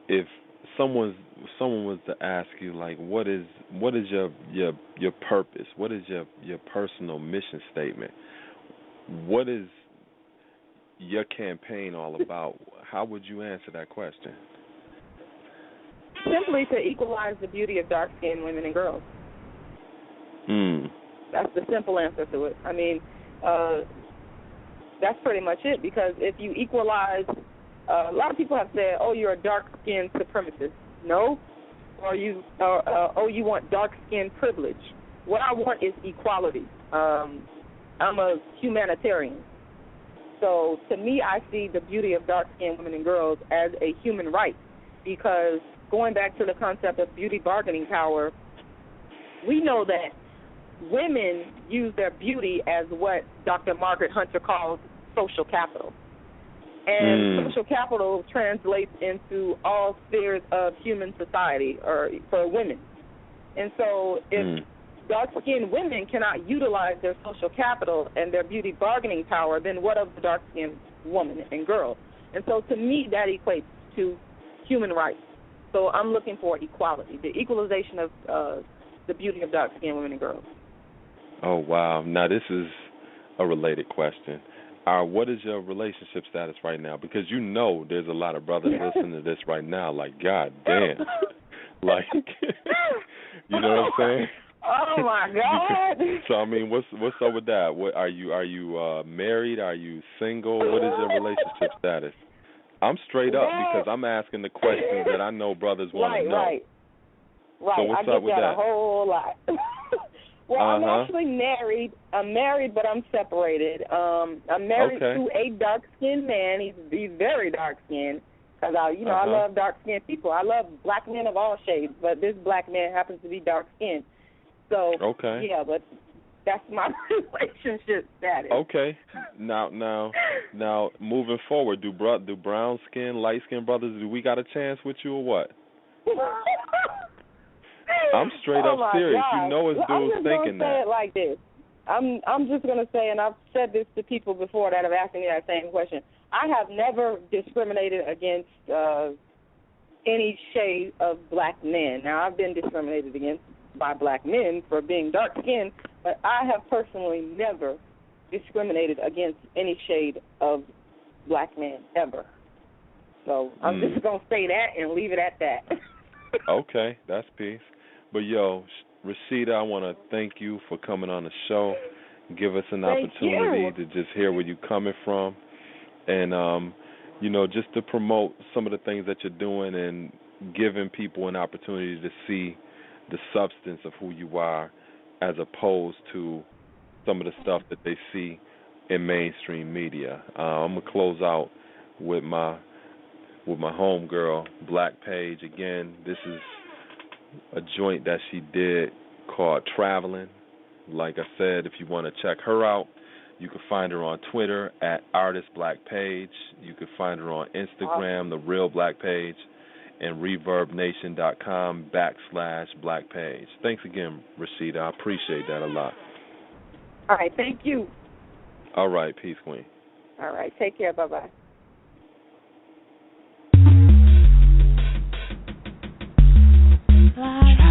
C: if someone was to ask you, like, what is your purpose? What is your personal mission statement? What is your campaign all about? how would you answer that question?
E: Simply to equalize the beauty of dark-skinned women and girls. That's the simple answer to it. I mean, that's pretty much it, because if you equalize, a lot of people have said, oh, you're a dark-skinned supremacist. No. Or you want dark-skinned privilege. What I want is equality. I'm a humanitarian. So to me, I see the beauty of dark-skinned women and girls as a human right, because going back to the concept of beauty bargaining power, we know that women use their beauty as what Dr. Margaret Hunter calls social capital. And social capital translates into all spheres of human society, or for women. And so if dark-skinned women cannot utilize their social capital and their beauty bargaining power, then what of the dark-skinned woman and girl? And so to me, that equates to human rights. So I'm looking for equality, the equalization of the beauty of dark-skinned women and girls.
C: Oh, wow. Now, this is a related question. What is your relationship status right now? Because you know there's a lot of brothers listening to this right now, like, God damn. Like, you know what I'm saying?
E: Oh, my God.
C: So, I mean, what's up with that? What, are you married? Are you single? What is your relationship status? I'm straight up because I'm asking the questions that I know brothers want to know.
E: Right.
C: So what's
E: I
C: up with
E: that
C: that?
E: A whole lot. Well, I'm actually married. I'm married, but I'm separated. I'm married to a dark-skinned man. He's very dark-skinned because I love dark-skinned people. I love black men of all shades, but this black man happens to be dark-skinned. So yeah, but that's my relationship status.
C: Okay. Now, moving forward, do brown-skinned, light-skinned brothers, do we got a chance with you or what? I'm straight up serious.
E: God.
C: You know it's dudes thinking that.
E: I'm just gonna say it like this. I'm just gonna say, and I've said this to people before that have asked me that same question. I have never discriminated against any shade of black men. Now, I've been discriminated against by black men for being dark-skinned, but I have personally never discriminated against any shade of black men ever. So I'm just gonna say that and leave it at that.
C: Okay, that's peace. But, yo, Rashida, I want to thank you for coming on the show, give us an opportunity to just hear where you're coming from, and, just to promote some of the things that you're doing and giving people an opportunity to see the substance of who you are as opposed to some of the stuff that they see in mainstream media. I'm going to close out with my homegirl, Black Page. Again, this is a joint that she did called Traveling. Like I said, if you want to check her out, you can find her on Twitter at ArtistBlackPage. You can find her on Instagram, The Real Black Page, and ReverbNation.com/BlackPage. Thanks again, Rashida. I appreciate that a lot.
E: All right, thank you.
C: All right, peace, Queen.
E: All right, take care. Bye-bye.
A: Fly